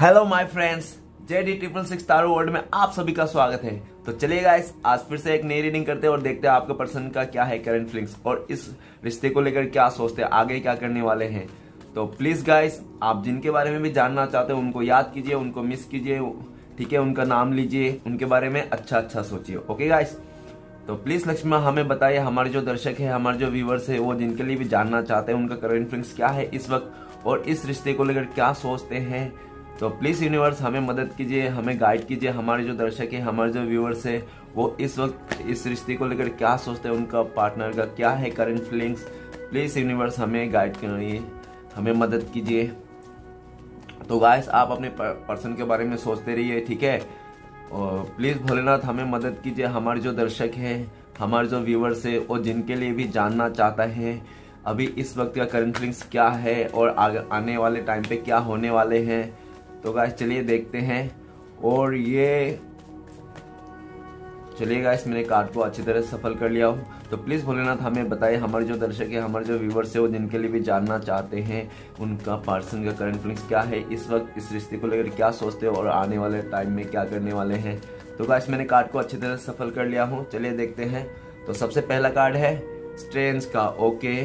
Hello my friends, JD666 star world में आप सभी का स्वागत है। तो चलिए गाइस, आज फिर से एक नई रीडिंग करते हैं और देखते हैं आपके पर्सन का क्या है करंट फीलिंग्स और इस रिश्ते को लेकर क्या सोचते हैं, आगे क्या करने वाले हैं। तो प्लीज गाइस, आप जिनके बारे में भी जानना चाहते हैं उनको याद कीजिए, उनको मिस कीजिए, ठीक है, उनका नाम लीजिए, उनके बारे में अच्छा सोचिए। ओके गाइस, तो प्लीज लक्ष्मण हमें बताइए, हमारे जो दर्शक है, हमारे जो व्यूवर्स है, वो जिनके लिए भी जानना चाहते हैं उनका करंट फीलिंग्स क्या है इस वक्त और इस रिश्ते को लेकर क्या सोचते हैं। तो प्लीज यूनिवर्स हमें मदद कीजिए, हमें गाइड कीजिए। हमारे जो दर्शक है, हमारे जो व्यूवर्स है, वो इस वक्त इस रिश्ते को लेकर क्या सोचते हैं, उनका पार्टनर का क्या है करंट फीलिंग्स। प्लीज यूनिवर्स हमें गाइड करिए, हमें मदद कीजिए। तो गाइस, आप अपने पर्सन के बारे में सोचते रहिए, ठीक है। और प्लीज भोलेनाथ हमें मदद कीजिए। हमारे जो दर्शक है, हमारे जो व्यूवर्स है, और जिनके लिए भी जानना चाहता है अभी इस वक्त का करंट फीलिंग्स क्या है और आने वाले टाइम पे क्या होने वाले हैं। तो गाइस चलिए देखते हैं। और ये चलिए गाइस, मैंने कार्ड को अच्छी तरह सफल कर लिया हूँ। तो प्लीज भोलेनाथ हमें बताइए, हमारे जो दर्शक है, हमारे जो व्यूवर्स है, वो जिनके लिए भी जानना चाहते हैं उनका पर्सन का करंट फीलिंग्स क्या है इस वक्त, इस रिश्ते को लेकर क्या सोचते हैं और आने वाले टाइम में क्या करने वाले हैं। तो गाइस मैंने कार्ड को अच्छी तरह सफल कर लिया हूँ, चलिए देखते हैं। तो सबसे पहला कार्ड है स्ट्रेंज का। ओके,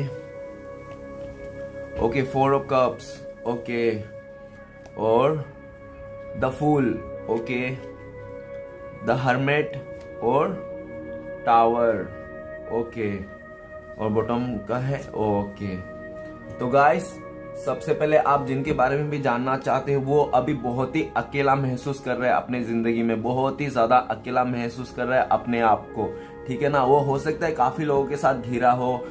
4 ऑफ कप्स, ओके, और the fool, okay, the hermit और टावर, ओके, और बॉटम का है, ओके। तो गाइस, सबसे पहले आप जिनके बारे में भी जानना चाहते हैं वो अभी बहुत ही अकेला महसूस कर रहे हैं अपने जिंदगी में, बहुत ही ज्यादा अकेला महसूस कर रहे हैं अपने आप को, ठीक है ना। वो हो सकता है काफी लोगों के साथ घिरा हो,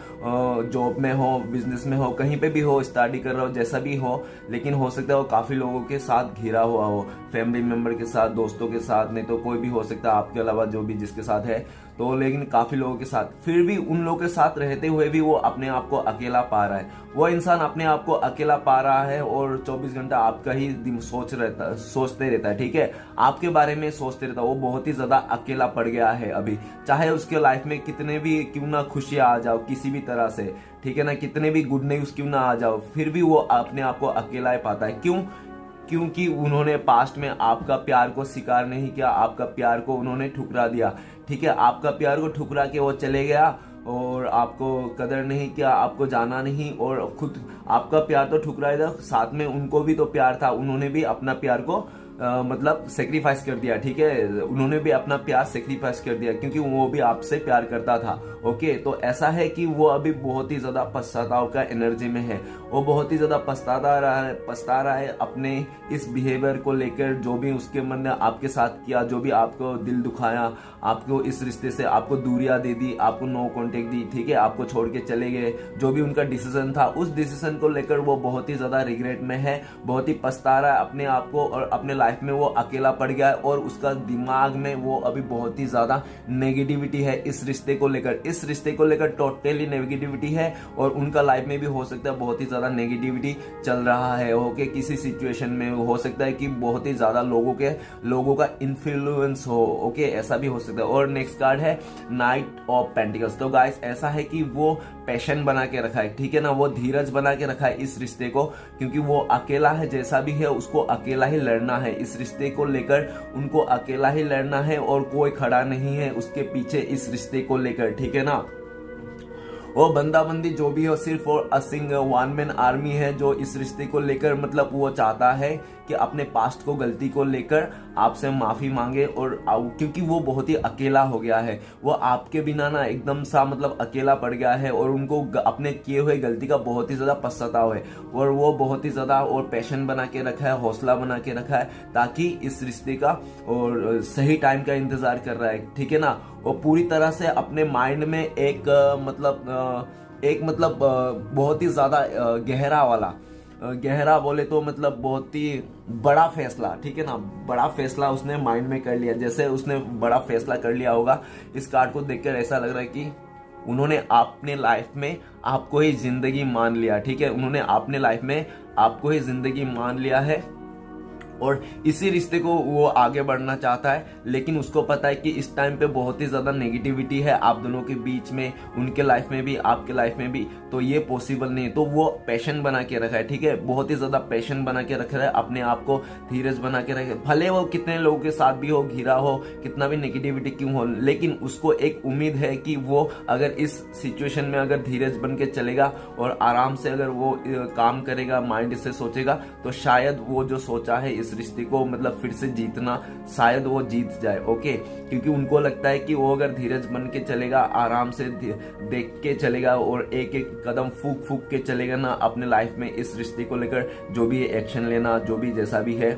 जॉब में हो, बिजनेस में हो, कहीं पे भी हो, स्टडी कर रहा हो, जैसा भी हो, लेकिन हो सकता है वो काफी लोगों के साथ घिरा हुआ हो, फैमिली मेंबर के साथ, दोस्तों के साथ, नहीं तो कोई भी हो सकता है आपके अलावा जो भी जिसके साथ है, तो लेकिन काफी लोगों के साथ, फिर भी उन लोगों के साथ रहते हुए भी वो अपने आप को अकेला पा रहा है। वो इंसान अपने आप को अकेला पा रहा है और 24 घंटा आपका ही सोचते रहता है, ठीक है, आपके बारे में सोचते रहता है। वो बहुत ही ज्यादा अकेला पड़ गया है अभी, चाहे उसके लाइफ में कितने भी क्यों ना खुशियां आ जाओ किसी भी तरह से, ठीक है ना, कितने भी गुड न्यूज क्यों ना आ जाओ, फिर भी वो अपने आप को अकेला ही पाता है। क्योंकि उन्होंने पास्ट में आपका प्यार को स्वीकार नहीं किया, आपका प्यार को उन्होंने ठुकरा दिया, ठीक है, आपका प्यार को ठुकरा के वो चले गया और आपको कदर नहीं किया, आपको जाना नहीं, और खुद आपका प्यार तो ठुकरा दिया, साथ में उनको भी तो प्यार था, उन्होंने भी अपना प्यार को मतलब सेक्रीफाइस कर दिया, ठीक है, उन्होंने भी अपना प्यार सेक्रीफाइस कर दिया क्योंकि वो भी आपसे प्यार करता था। ओके, तो ऐसा है कि वो अभी बहुत ही ज्यादा पश्चाताप का एनर्जी में है, वो बहुत ही ज्यादा पछता रहा है अपने इस बिहेवियर को लेकर, जो भी उसके मन ने आपके साथ किया, जो भी आपको दिल दुखाया, आपको इस रिश्ते से आपको दूरियां दे दी, आपको नो कॉन्टेक्ट दी, ठीक है, आपको छोड़ के चले गए, जो भी उनका डिसीजन था, उस डिसीजन को लेकर वो बहुत ही ज्यादा रिग्रेट में है, बहुत ही पछता रहा है अपने आप को, और अपने लाइफ में वो अकेला पड़ गया है और उसका दिमाग में वो अभी बहुत ही ज्यादा नेगेटिविटी है इस रिश्ते को लेकर टोटली नेगेटिविटी है, और उनका लाइफ में भी हो सकता है बहुत ही ज्यादा नेगेटिविटी चल रहा है। ओके, किसी सिचुएशन में हो सकता है कि बहुत ही ज्यादा लोगों का इन्फ्लुएंस हो, ओके, ऐसा भी हो सकता है। और नेक्स्ट कार्ड है नाइट ऑफ पेंटिकल्स। तो गाइस, ऐसा है कि वो पैशन बना के रखा है, ठीक है ना, वो धीरज बना के रखा है इस रिश्ते को, क्योंकि वो अकेला है, जैसा भी है उसको अकेला ही लड़ना है, इस रिश्ते को लेकर उनको अकेला ही लड़ना है और कोई खड़ा नहीं है उसके पीछे इस रिश्ते को लेकर, ठीक है ना। वो बंदी जो भी हो, सिर्फ और असिंग वन मैन आर्मी है जो इस रिश्ते को लेकर, मतलब वो चाहता है कि अपने पास्ट को, गलती को लेकर आपसे माफी मांगे, और क्योंकि वो बहुत ही अकेला हो गया है, वो आपके बिना ना एकदम सा मतलब अकेला पड़ गया है, और उनको अपने किए हुए गलती का बहुत ही ज्यादा पछतावा है, और वो बहुत ही ज्यादा और पैशन बना के रखा है, हौसला बना के रखा है, ताकि इस रिश्ते का और सही टाइम का इंतजार कर रहा है, ठीक है ना। वो पूरी तरह से अपने माइंड में एक बहुत ही ज्यादा गहरा बोले तो मतलब बहुत ही बड़ा फैसला, ठीक है ना, बड़ा फैसला उसने माइंड में कर लिया। जैसे उसने बड़ा फैसला कर लिया होगा, इस कार्ड को देखकर ऐसा लग रहा है कि उन्होंने अपने लाइफ में आपको ही जिंदगी मान लिया, ठीक है, उन्होंने अपने लाइफ में आपको ही जिंदगी मान लिया है, और इसी रिश्ते को वो आगे बढ़ना चाहता है, लेकिन उसको पता है कि इस टाइम पे बहुत ही ज़्यादा नेगेटिविटी है आप दोनों के बीच में, उनके लाइफ में भी आपके लाइफ में भी, तो ये पॉसिबल नहीं है। तो वो पैशन बना के रखा है, ठीक है, बहुत ही ज़्यादा पैशन बना के रखा है, अपने आप को धीरज बना के रखे, भले वो कितने लोगों के साथ भी हो, घिरा हो, कितना भी नेगेटिविटी क्यों हो, लेकिन उसको एक उम्मीद है कि वो अगर इस सिचुएशन में अगर धीरज बन के चलेगा और आराम से अगर वो काम करेगा, माइंड से सोचेगा, तो शायद वो जो सोचा है इस रिश्ते को मतलब फिर से जीतना, शायद वो जीत जाए। ओके, क्योंकि उनको लगता है कि वो अगर धीरज बन के चलेगा, आराम से देख के चलेगा और एक एक कदम फूक फूक के चलेगा ना अपने लाइफ में, इस रिश्ते को लेकर जो भी एक्शन लेना, जो भी जैसा भी है,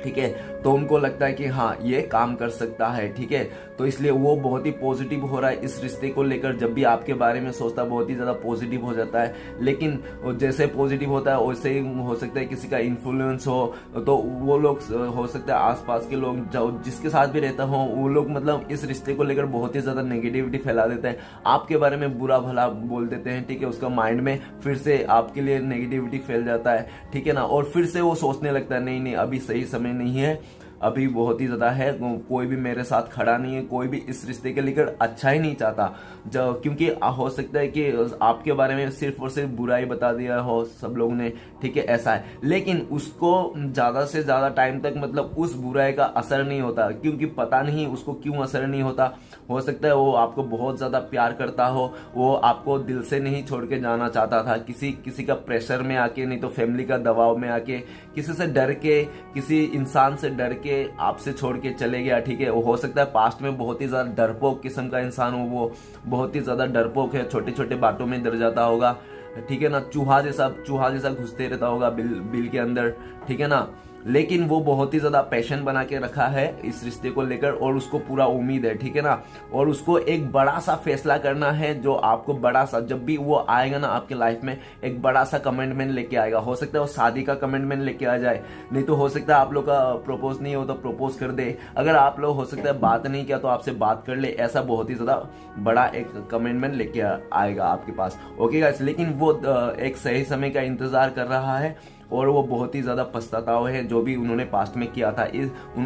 ठीक है, तो उनको लगता है कि हाँ ये काम कर सकता है, ठीक है, तो इसलिए वो बहुत ही पॉजिटिव हो रहा है इस रिश्ते को लेकर। जब भी आपके बारे में सोचता है बहुत ही ज्यादा पॉजिटिव हो जाता है, लेकिन जैसे पॉजिटिव होता है वैसे ही हो सकता है किसी का इन्फ्लुएंस हो, तो वो लोग हो सकता है आसपास के लोग जो जिसके साथ भी रहता हो वो लोग मतलब इस रिश्ते को लेकर बहुत ही ज्यादा नेगेटिविटी फैला देते हैं, आपके बारे में बुरा भला बोल देते हैं, ठीक है, उसका माइंड में फिर से आपके लिए नेगेटिविटी फैल जाता है, ठीक है ना, और फिर से वो सोचने लगता है नहीं नहीं अभी सही समय नहीं है, अभी बहुत ही ज्यादा है, कोई भी मेरे साथ खड़ा नहीं है, कोई भी इस रिश्ते के लेकर अच्छा ही नहीं चाहता, क्योंकि हो सकता है कि आपके बारे में सिर्फ और सिर्फ बुराई बता दिया हो सब लोगों ने, ठीक है, ऐसा है, लेकिन उसको ज्यादा से ज्यादा टाइम तक मतलब उस बुराई का असर नहीं होता, क्योंकि पता नहीं उसको क्यों असर नहीं होता। हो सकता है वो आपको बहुत ज्यादा प्यार करता हो, वो आपको दिल से नहीं छोड़ के जाना चाहता था, किसी का प्रेशर में आके, नहीं तो फैमिली का दबाव में आके, किसी से डर के, किसी इंसान से डर के आपसे छोड़ के चले गया, ठीक है, वो हो सकता है पास्ट में बहुत ही ज्यादा डरपोक किस्म का इंसान हो, वो बहुत ही ज्यादा डरपोक है, छोटे छोटे बातों में डर जाता होगा, ठीक है ना, चूहा जैसा घुसते रहता होगा बिल के अंदर, ठीक है ना, लेकिन वो बहुत ही ज्यादा पैशन बना के रखा है इस रिश्ते को लेकर और उसको पूरा उम्मीद है, ठीक है ना, और उसको एक बड़ा सा फैसला करना है, जो आपको बड़ा सा, जब भी वो आएगा ना आपके लाइफ में, एक बड़ा सा कमिटमेंट लेके आएगा। हो सकता है वो शादी का कमिटमेंट लेके आ जाए, नहीं तो हो सकता है आप लोग का प्रपोज नहीं हो तो प्रपोज कर दे, अगर आप लोग हो सकता है बात नहीं किया तो आपसे बात कर ले, ऐसा बहुत ही ज्यादा बड़ा एक कमिटमेंट लेके आएगा आपके पास। ओके गाइस, लेकिन वो एक सही समय का इंतजार कर रहा है और वो बहुत ही ज्यादा पछताता है जो भी उन्होंने पास्ट में किया था,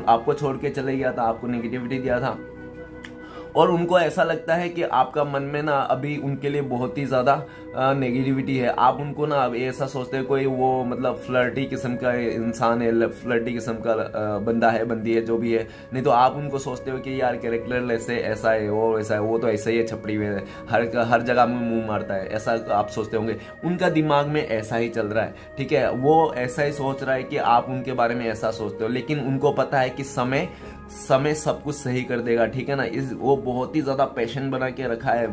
आपको छोड़ के चले गया था, आपको नेगेटिविटी दिया था, और उनको ऐसा लगता है कि आपका मन में ना अभी उनके लिए बहुत ही ज्यादा नेगेटिविटी है, आप उनको ना अब ऐसा सोचते हैं कोई वो मतलब फ्लर्टी किस्म का इंसान है, फ्लर्टी किस्म का बंदा है, बंदी है, जो भी है, नहीं तो आप उनको सोचते हो कि यार कैरेक्टर ऐसे ऐसा है, वो ऐसा है, वो तो ऐसा ही है, छपड़ी में हर जगह में मुंह मारता है, ऐसा आप सोचते होंगे, उनका दिमाग में ऐसा ही चल रहा है, ठीक है, वो ऐसा ही सोच रहा है कि आप उनके बारे में ऐसा सोचते हो, लेकिन उनको पता है कि समय सब कुछ सही कर देगा, ठीक है ना, वो बहुत ही ज्यादा पैशन बना के रखा है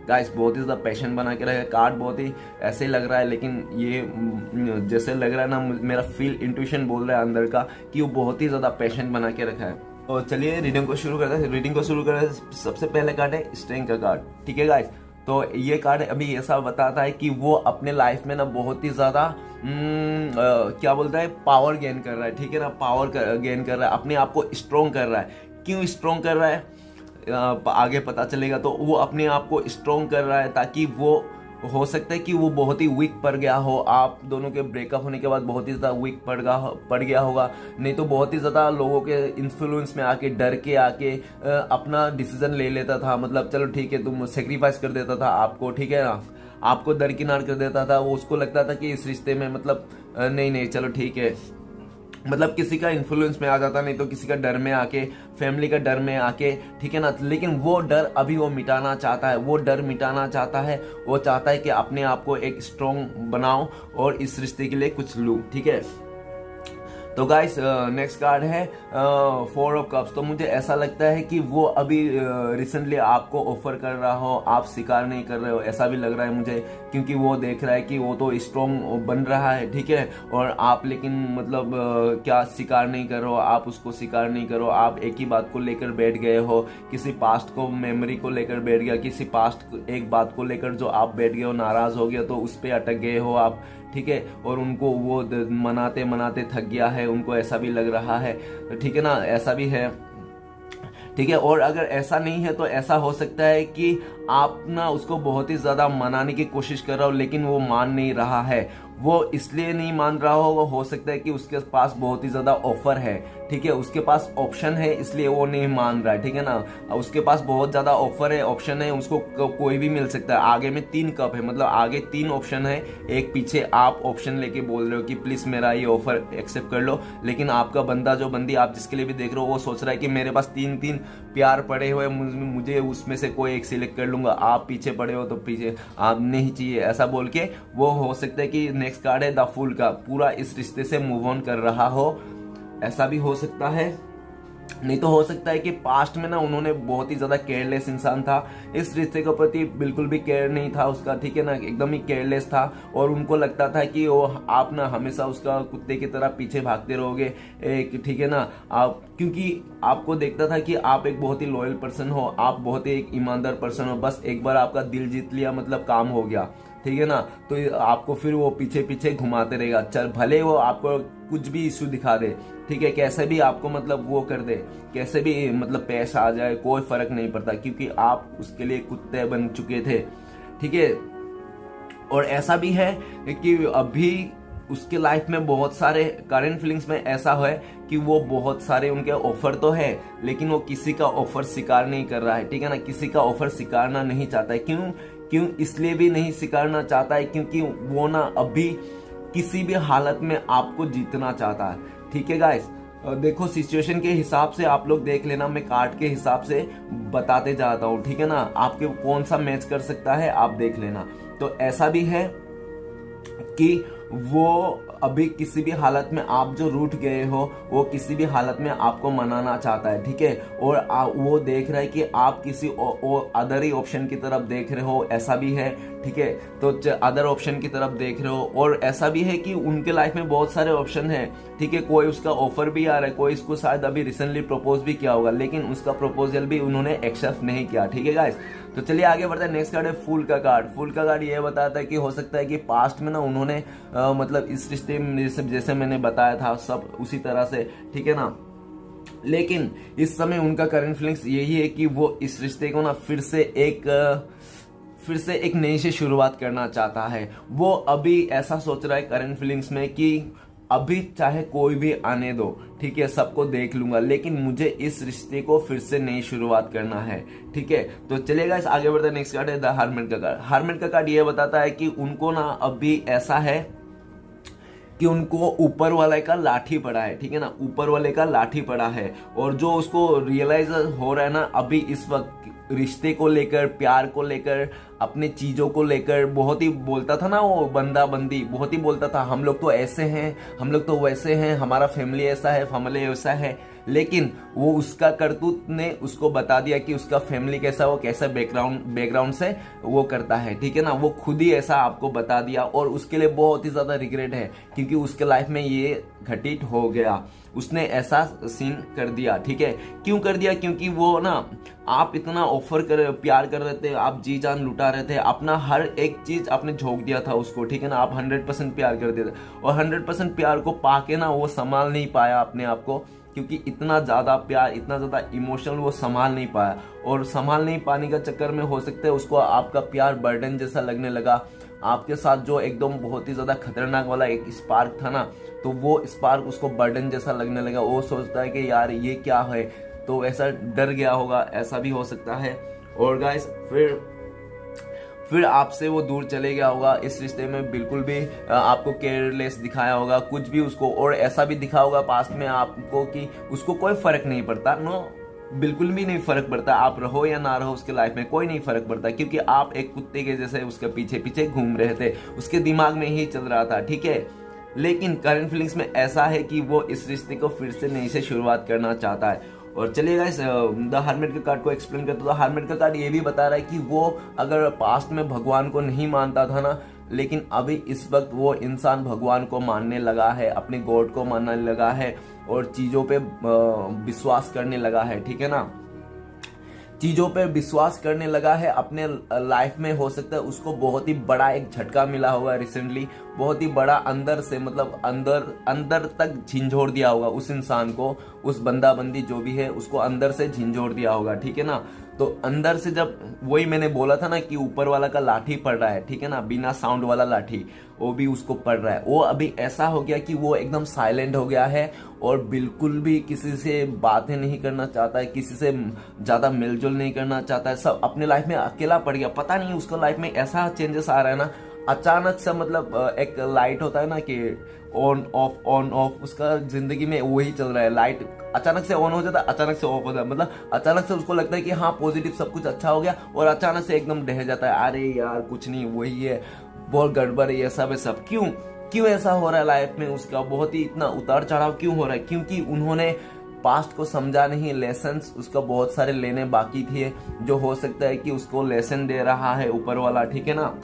गाइस, बहुत ही ज्यादा पैशन बना के रखा है, कार्ड बहुत ही ऐसे ही लग रहा है, लेकिन ये जैसे लग रहा है ना, मेरा फील इंट्यूशन बोल रहा है अंदर का कि वो बहुत ही ज्यादा पैशन बना के रखा है। और चलिए रीडिंग को शुरू करते हैं। सबसे पहले कार्ड है स्ट्रेंथ का कार्ड, ठीक है गाइस, तो ये कार्ड अभी ऐसा बताता है कि वो अपने लाइफ में ना बहुत ही ज्यादा क्या बोलता है, पावर गेन कर रहा है, ठीक है ना, पावर गेन कर रहा है, अपने आप को स्ट्रॉन्ग कर रहा है। क्यों स्ट्रॉन्ग कर रहा है आगे पता चलेगा। तो वो अपने आप को स्ट्रॉन्ग कर रहा है ताकि वो, हो सकता है कि वो बहुत ही वीक पड़ गया हो, आप दोनों के ब्रेकअप होने के बाद बहुत ही ज़्यादा वीक पड़ गया होगा, नहीं तो बहुत ही ज़्यादा लोगों के इन्फ्लुएंस में आके, डर के आके अपना डिसीजन ले लेता था, मतलब चलो ठीक है तुम सेक्रीफाइस कर देता था आपको, ठीक है ना, आपको दरकिनार कर देता था, वो उसको लगता था कि इस रिश्ते में मतलब नहीं चलो ठीक है, मतलब किसी का इन्फ्लुएंस में आ जाता, नहीं तो किसी का डर में आके, फैमिली का डर में आके, ठीक है ना, लेकिन वो डर अभी वो मिटाना चाहता है, वो चाहता है कि अपने आप को एक स्ट्रॉन्ग बनाओ और इस रिश्ते के लिए कुछ लूं, ठीक है। तो गाइस नेक्स्ट कार्ड है 4 ऑफ कप्स। तो मुझे ऐसा लगता है कि वो अभी रिसेंटली आपको ऑफर कर रहा हो, आप स्वीकार नहीं कर रहे हो, ऐसा भी लग रहा है मुझे, क्योंकि वो देख रहा है कि वो तो स्ट्रॉन्ग बन रहा है, ठीक है, और आप लेकिन मतलब क्या स्वीकार नहीं कर रहे हो, आप उसको स्वीकार नहीं करो, आप एक ही बात को लेकर बैठ गए हो, किसी पास्ट को, मेमोरी को लेकर बैठ गया, किसी पास्ट एक बात को लेकर जो आप बैठ गए हो, नाराज हो गया, तो उस पर अटक गए हो आप, ठीक है, और उनको वो मनाते मनाते थक गया है, उनको ऐसा भी लग रहा है, ठीक है ना, ऐसा भी है, ठीक है। और अगर ऐसा नहीं है तो ऐसा हो सकता है कि आप ना उसको बहुत ही ज्यादा मनाने की कोशिश कर रहे हो, लेकिन वो मान नहीं रहा है, वो इसलिए नहीं मान रहा हो सकता है कि उसके पास बहुत ही ज्यादा ऑफर है, ठीक है, उसके पास ऑप्शन है इसलिए वो नहीं मान रहा है, ठीक है ना। उसके पास बहुत ज्यादा ऑफर है, ऑप्शन है, उसको कोई भी मिल सकता है। आगे में 3 कप है, मतलब आगे 3 ऑप्शन है, एक पीछे आप ऑप्शन लेके बोल रहे हो कि प्लीज मेरा ये ऑफर एक्सेप्ट कर लो, लेकिन आपका बंदा जो बंदी आप जिसके लिए भी देख रहे हो वो सोच रहा है कि मेरे पास 3 प्यार पड़े हुए, मुझे उसमें से कोई एक सिलेक्ट कर लूंगा, आप पीछे पड़े हो तो पीछे आप नहीं चाहिए, ऐसा बोल के वो हो सकता है कि नेक्स्ट कार्ड है द फूल का, पूरा इस रिश्ते से मूव ऑन कर रहा हो, ऐसा भी हो सकता है। नहीं तो हो सकता है कि पास्ट में ना उन्होंने बहुत ही ज्यादा केयरलेस इंसान था, इस रिश्ते के प्रति बिल्कुल भी केयर नहीं था उसका, ठीक है ना, एकदम ही केयरलेस था, और उनको लगता था कि वो आप ना हमेशा उसका कुत्ते की तरह पीछे भागते रहोगे, एक, ठीक है ना, आप, क्योंकि आपको देखता था कि आप एक बहुत ही लॉयल पर्सन हो, आप बहुत ही एक ईमानदार पर्सन हो, बस एक बार आपका दिल जीत लिया मतलब काम हो गया, ठीक है ना। तो आपको फिर वो पीछे पीछे घुमाते रहेगा, चल भले वो आपको कुछ भी इश्यू दिखा दे, ठीक है, कैसे भी आपको मतलब वो कर दे, कैसे भी मतलब पेश आ जाए, कोई फर्क नहीं पड़ता, क्योंकि आप उसके लिए कुत्ते बन चुके थे, ठीक है। और ऐसा भी है कि अभी उसके लाइफ में बहुत सारे करंट फीलिंग्स में ऐसा है कि वो बहुत सारे उनके ऑफर तो है, लेकिन वो किसी का ऑफर स्वीकार नहीं कर रहा है, ठीक है ना, किसी का ऑफर स्वीकारना नहीं चाहता है। क्यों इसलिए भी नहीं स्वीकारना चाहता है क्योंकि वो ना अभी किसी भी हालत में आपको जीतना चाहता है, ठीक है गाइस। देखो सिचुएशन के हिसाब से आप लोग देख लेना, मैं कार्ड के हिसाब से बताते जाता हूँ, ठीक है ना, आपके कौन सा मैच कर सकता है आप देख लेना। तो ऐसा भी है कि वो अभी किसी भी हालत में आप जो रूठ गए हो वो किसी भी हालत में आपको मनाना चाहता है, ठीक है, और वो देख रहा है कि आप किसी अदर ही ऑप्शन की तरफ देख रहे हो, ऐसा भी है, ठीक है, तो अदर ऑप्शन की तरफ देख रहे हो। और ऐसा भी है कि उनके लाइफ में बहुत सारे ऑप्शन है, ठीक है, कोई उसका ऑफर भी आ रहा है, कोई इसको शायद अभी रिसेंटली प्रपोज भी किया होगा, लेकिन उसका प्रपोजल भी उन्होंने एक्सेप्ट नहीं किया, ठीक है गाइस। तो चलिए आगे बढ़ते हैं। नेक्स्ट कार्ड है फूल का कार्ड। फूल का कार्ड ये बताता है कि हो सकता है कि पास्ट में ना उन्होंने मतलब इस रिश्ते में जैसे मैंने बताया था सब उसी तरह से, ठीक है ना, लेकिन इस समय उनका करंट फीलिंग्स यही है कि वो इस रिश्ते को ना फिर से एक नई से शुरुआत करना चाहता है। वो अभी ऐसा सोच रहा है करंट फीलिंग्स में कि अभी चाहे कोई भी आने दो, ठीक है, सबको देख लूंगा, लेकिन मुझे इस रिश्ते को फिर से नई शुरुआत करना है, ठीक है। तो चलेगा इस आगे बढ़ते। नेक्स्ट कार्ड है द हर्मिट का कार्ड। हर्मिट का कार्ड ये बताता है कि उनको ना अभी ऐसा है कि उनको ऊपर वाले का लाठी पड़ा है, ठीक है ना, ऊपर वाले का लाठी पड़ा है, और जो उसको रियलाइज हो रहा है ना अभी इस वक्त रिश्ते को लेकर, प्यार को लेकर, अपने चीजों को लेकर, बहुत ही बोलता था ना वो बंदा बंदी, बहुत ही बोलता था हम लोग तो ऐसे हैं, हम लोग तो वैसे हैं, हमारा फैमिली ऐसा है, फैमिली वैसा है, लेकिन वो उसका करतूत ने उसको बता दिया कि उसका फैमिली कैसा, वो कैसा बैकग्राउंड से वो करता है, ठीक है ना, वो खुद ही ऐसा आपको बता दिया, और उसके लिए बहुत ही ज्यादा रिग्रेट है क्योंकि उसके लाइफ में ये घटित हो गया, उसने ऐसा सीन कर दिया, ठीक है। क्यों कर दिया? क्योंकि वो ना आप इतना ऑफर कर, प्यार कर रहे थे, आप जी जान लुटा रहे थे, अपना हर एक चीज आपने झोंक दिया था उसको, ठीक है ना, आप 100% प्यार करते थे, और 100% प्यार को पाके ना वो संभाल नहीं पाया अपने आप को, क्योंकि इतना ज्यादा प्यार, इतना ज्यादा इमोशनल वो संभाल नहीं पाया, और संभाल नहीं पाने का चक्कर में हो सकता है उसको आपका प्यार बर्डन जैसा लगने लगा। आपके साथ जो एकदम बहुत ही ज्यादा खतरनाक वाला एक स्पार्क था ना, तो वो स्पार्क उसको बर्डन जैसा लगने लगा, वो सोचता है कि यार ये क्या है, तो ऐसा डर गया होगा, ऐसा भी हो सकता है। और गाइस फिर आपसे वो दूर चले गया होगा, इस रिश्ते में बिल्कुल भी आपको केयरलेस दिखाया होगा, कुछ भी उसको, और ऐसा भी दिखा होगा पास्ट में आपको कि उसको कोई फर्क नहीं पड़ता, नो, बिल्कुल भी नहीं फर्क पड़ता, आप रहो या ना रहो उसके लाइफ में कोई नहीं फर्क पड़ता, क्योंकि आप एक कुत्ते के जैसे उसके पीछे पीछे घूम रहे थे, उसके दिमाग में ही चल रहा था, ठीक है। लेकिन करंट फीलिंग्स में ऐसा है कि वो इस रिश्ते को फिर से नई से शुरुआत करना चाहता है। और चलिए गाइस द हर्मिट के कार्ड को एक्सप्लेन करते तो हर्मिट का कार्ड ये भी बता रहा है कि वो अगर पास्ट में भगवान को नहीं मानता था ना, लेकिन अभी इस वक्त वो इंसान भगवान को मानने लगा है, अपने गॉड को मानने लगा है, और चीजों पे विश्वास करने लगा है, ठीक है ना, चीजों पे विश्वास करने लगा है अपने लाइफ में। हो सकता है उसको बहुत ही बड़ा एक झटका मिला होगा रिसेंटली, बहुत ही बड़ा, अंदर से मतलब अंदर तक झिंझोड़ दिया होगा उस इंसान को, उस बंदा बंदी जो भी है उसको अंदर से झिंझोड़ दिया होगा, ठीक है ना। तो अंदर से जब, वही मैंने बोला था ना कि ऊपर वाला का लाठी पड़ रहा है, ठीक है ना, बिना साउंड वाला लाठी, वो भी उसको पड़ रहा है। वो अभी ऐसा हो गया कि वो एकदम साइलेंट हो गया है और बिल्कुल भी किसी से बातें नहीं करना चाहता है, किसी से ज्यादा मिलजुल नहीं करना चाहता है, सब अपने लाइफ में अकेला पड़ गया। पता नहीं उसका लाइफ में ऐसा चेंजेस आ रहा है ना, अचानक से, मतलब एक लाइट होता है ना कि ऑन ऑफ, उसका जिंदगी में वही चल रहा है। लाइट अचानक से ऑन हो जाता है, अचानक से ऑफ हो जाता है, मतलब अचानक से उसको लगता है कि हाँ पॉजिटिव सब कुछ अच्छा हो गया, और अचानक से एकदम ढह जाता है, अरे यार कुछ नहीं, वही है, बहुत गड़बड़ है, ये सब है सब। क्यों ऐसा हो रहा है लाइफ में उसका, बहुत ही इतना उतार चढ़ाव क्यों हो रहा है? क्योंकि उन्होंने पास्ट को समझा नहीं, लेसन्स उसका बहुत सारे लेने बाकी थे, जो हो सकता है कि उसको लेसन दे रहा है ऊपर वाला, ठीक है ना।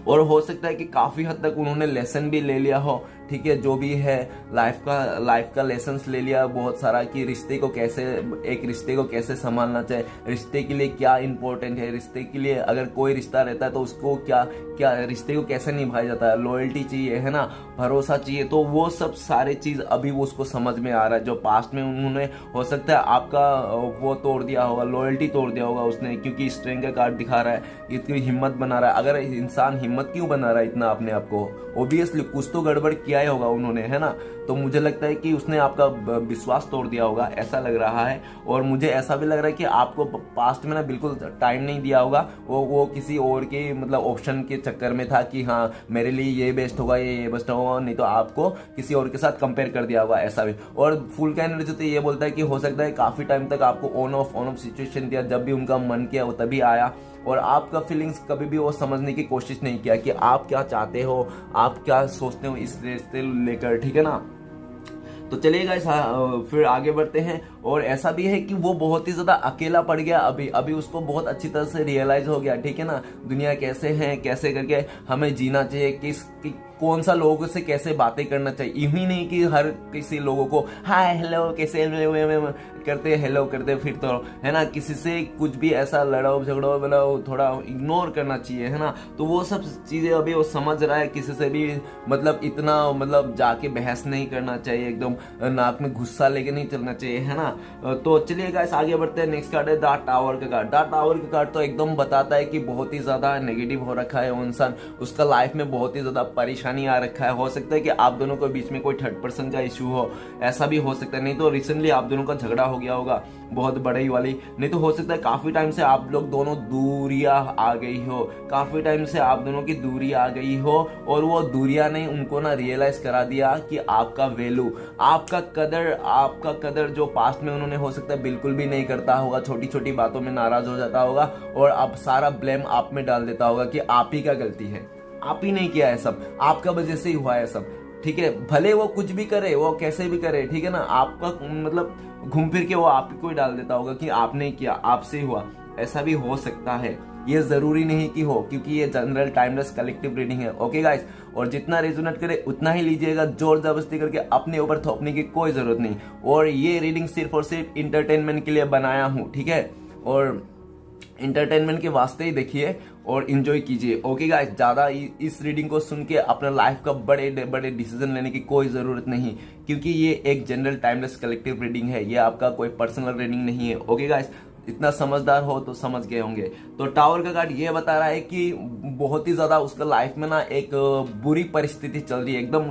और हो सकता है कि काफी हद तक उन्होंने लेसन भी ले लिया हो, ठीक है, जो भी है लाइफ का लेसन्स ले लिया बहुत सारा, कि रिश्ते को कैसे, एक रिश्ते को कैसे संभालना चाहिए, रिश्ते के लिए क्या इंपॉर्टेंट है, रिश्ते के लिए अगर कोई रिश्ता रहता है तो उसको क्या क्या रिश्ते को कैसे निभाया जाता है, लॉयल्टी चाहिए, है ना, भरोसा चाहिए। तो वो सब सारे चीज अभी वो उसको समझ में आ रहा है, जो पास्ट में उन्होंने हो सकता है आपका वो तोड़ दिया होगा, लॉयल्टी तोड़ दिया होगा उसने, क्योंकि स्ट्रेंथ का कार्ड दिखा रहा है, इतनी हिम्मत बना रहा है। अगर इंसान हिम्मत क्यों बना रहा है इतना अपने आप को, ओबियसली कुछ तो गड़बड़ किया ही होगा उन्होंने, है ना। तो मुझे लगता है कि उसने आपका विश्वास तोड़ दिया होगा, ऐसा लग रहा है। और मुझे ऐसा भी लग रहा है कि आपको पास्ट में ना बिल्कुल टाइम नहीं दिया होगा, वो किसी और के मतलब ऑप्शन के चक्कर में था कि हाँ मेरे लिए ये बेस्ट होगा, ये बेस्ट होगा, नहीं तो आपको किसी और के साथ कंपेयर कर दिया होगा, ऐसा भी। और फुल का एनर्जी तो ये बोलता है कि हो सकता है काफी टाइम तक आपको ऑन ऑफ सिचुएशन दिया, जब भी उनका मन किया वो तभी आया, और आपका फीलिंग्स कभी भी वो समझने की कोशिश नहीं किया कि आप क्या चाहते हो, आप क्या सोचते हो इस रिश्ते लेकर, ठीक है ना। तो चलिए गाइस, फिर आगे बढ़ते हैं। और ऐसा भी है कि वो बहुत ही ज्यादा अकेला पड़ गया, अभी उसको बहुत अच्छी तरह से रियलाइज हो गया, ठीक है ना, दुनिया कैसे है, कैसे करके हमें जीना चाहिए, कौन सा लोगों से कैसे बातें करना चाहिए। यूं ही नहीं कि हर किसी लोगों को हाय हेलो कैसे करते, हेलो करते फिर तो, है ना, किसी से कुछ भी ऐसा लड़ाओ झगड़ो बोलो थोड़ा इग्नोर करना चाहिए, है ना। तो वो सब चीजें अभी वो समझ रहा है, किसी से भी मतलब इतना मतलब जाके बहस नहीं करना चाहिए, एकदम नाक में गुस्सा लेके नहीं चलना चाहिए, है ना। तो चलिए गाइस आगे बढ़ते हैं। नेक्स्ट कार्ड है द टावर का कार्ड। द टावर का कार्ड तो एकदम बताता है कि बहुत ही ज्यादा नेगेटिव हो रखा है वो इंसान, उसका लाइफ में बहुत ही ज्यादा परेशानी आ रखा है। हो सकता है कि आप दोनों के बीच में कोई थर्ड पर्सन का इश्यू हो, ऐसा भी हो सकता है, नहीं तो रिसेंटली आप दोनों का झगड़ा हो गया होगा बहुत बड़ी वाली, नहीं तो हो सकता है काफी टाइम से आप लोग दोनों दूरियां आ गई हो, काफी टाइम से आप दोनों की दूरी आ गई हो, और वो दूरियां ने उनको ना रियलाइज करा दिया कि आपका वैल्यू, आपका कदर जो पास्ट में उन्होंने हो सकता है बिल्कुल भी नहीं करता होगा, छोटी छोटी बातों में नाराज हो जाता होगा, और अब सारा ब्लेम आप में डाल देता होगा कि आप ही का गलती है, आप ही नहीं किया है सब, आपका वजह से ही हुआ है सब, ठीक है। भले वो कुछ भी करे, वो कैसे भी करे, ठीक है ना, आपका मतलब घूम फिर के वो आप ही को ही डाल देता होगा कि आपने किया, आपसे हुआ, ऐसा भी हो सकता है। ये जरूरी नहीं कि हो, क्योंकि ये जनरल टाइमलेस कलेक्टिव रीडिंग है, ओके गाइस। और जितना रेजोनेट करे उतना ही लीजिएगा, जोर जबरदस्ती करके अपने ऊपर थोपने की कोई जरूरत नहीं। और ये रीडिंग सिर्फ और सिर्फ इंटरटेनमेंट के लिए बनाया हूँ, ठीक है, और इंटरटेनमेंट के वास्ते ही देखिए और इंजॉय कीजिए, ओके गाइस। ज्यादा इस रीडिंग को सुन के अपना लाइफ का बड़े बड़े डिसीजन लेने की कोई जरूरत नहीं, क्योंकि ये एक जनरल टाइमलेस कलेक्टिव रीडिंग है, ये आपका कोई पर्सनल रीडिंग नहीं है, ओके गाइस। इतना समझदार हो तो समझ गए होंगे। तो टावर का कार्ड ये बता रहा है कि बहुत ही ज्यादा उसका लाइफ में ना एक बुरी परिस्थिति चल रही है, एकदम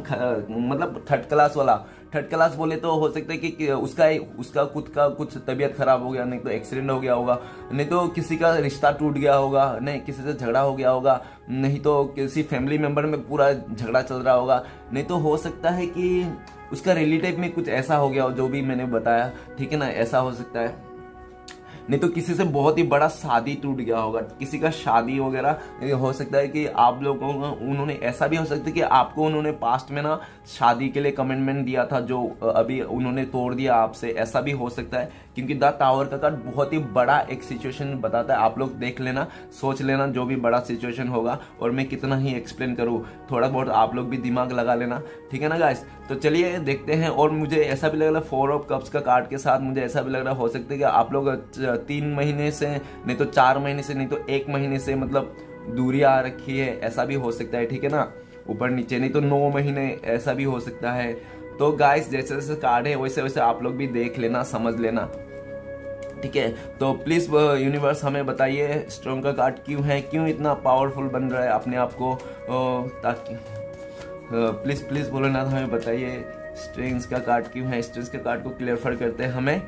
मतलब थर्ड क्लास बोले तो हो सकता है कि उसका खुद का कुछ तबीयत खराब हो गया, नहीं तो एक्सीडेंट हो गया होगा, नहीं तो किसी का रिश्ता टूट गया होगा, नहीं किसी से झगड़ा हो गया होगा, नहीं तो किसी फैमिली मेंबर में पूरा झगड़ा चल रहा होगा, नहीं तो हो सकता है कि उसका रिलेटिव में कुछ ऐसा हो गया हो जो भी मैंने बताया, ठीक है ना, ऐसा हो सकता है। नहीं तो किसी से बहुत ही बड़ा शादी टूट गया होगा, किसी का शादी वगैरह हो सकता है कि आप लोगों को उन्होंने, ऐसा भी हो सकता है कि आपको उन्होंने पास्ट में ना शादी के लिए कमिटमेंट दिया था जो अभी उन्होंने तोड़ दिया आपसे, ऐसा भी हो सकता है। क्योंकि द टावर का कार्ड बहुत ही बड़ा एक सिचुएशन बताता है, आप लोग देख लेना, सोच लेना जो भी बड़ा सिचुएशन होगा, और मैं कितना ही एक्सप्लेन करूँ, थोड़ा बहुत आप लोग भी दिमाग लगा लेना, ठीक है ना गाइस। तो चलिए देखते हैं। और मुझे ऐसा भी लग रहा है 4 ऑफ कप्स का कार्ड के साथ मुझे ऐसा भी लग रहा हो सकता है कि आप लोग 3 महीने से, नहीं तो 4 महीने से, नहीं तो 1 महीने से मतलब दूरी आ रखी है, ऐसा भी हो सकता है, ठीक है ना, ऊपर नीचे, नहीं तो 9 महीने, ऐसा भी हो सकता है। तो गाइस जैसे जैसे कार्ड है वैसे वैसे आप लोग भी देख लेना, समझ लेना। ठीक है। तो प्लीज़ यूनिवर्स हमें बताइए स्ट्रेंथ का कार्ड क्यों है, क्यों इतना पावरफुल बन रहा है अपने आप को, ताकि प्लीज़ भोलेनाथ हमें बताइए स्ट्रेंथ का कार्ड क्यों है। स्ट्रेंथ के कार्ड को क्लियरफाई करते हैं हमें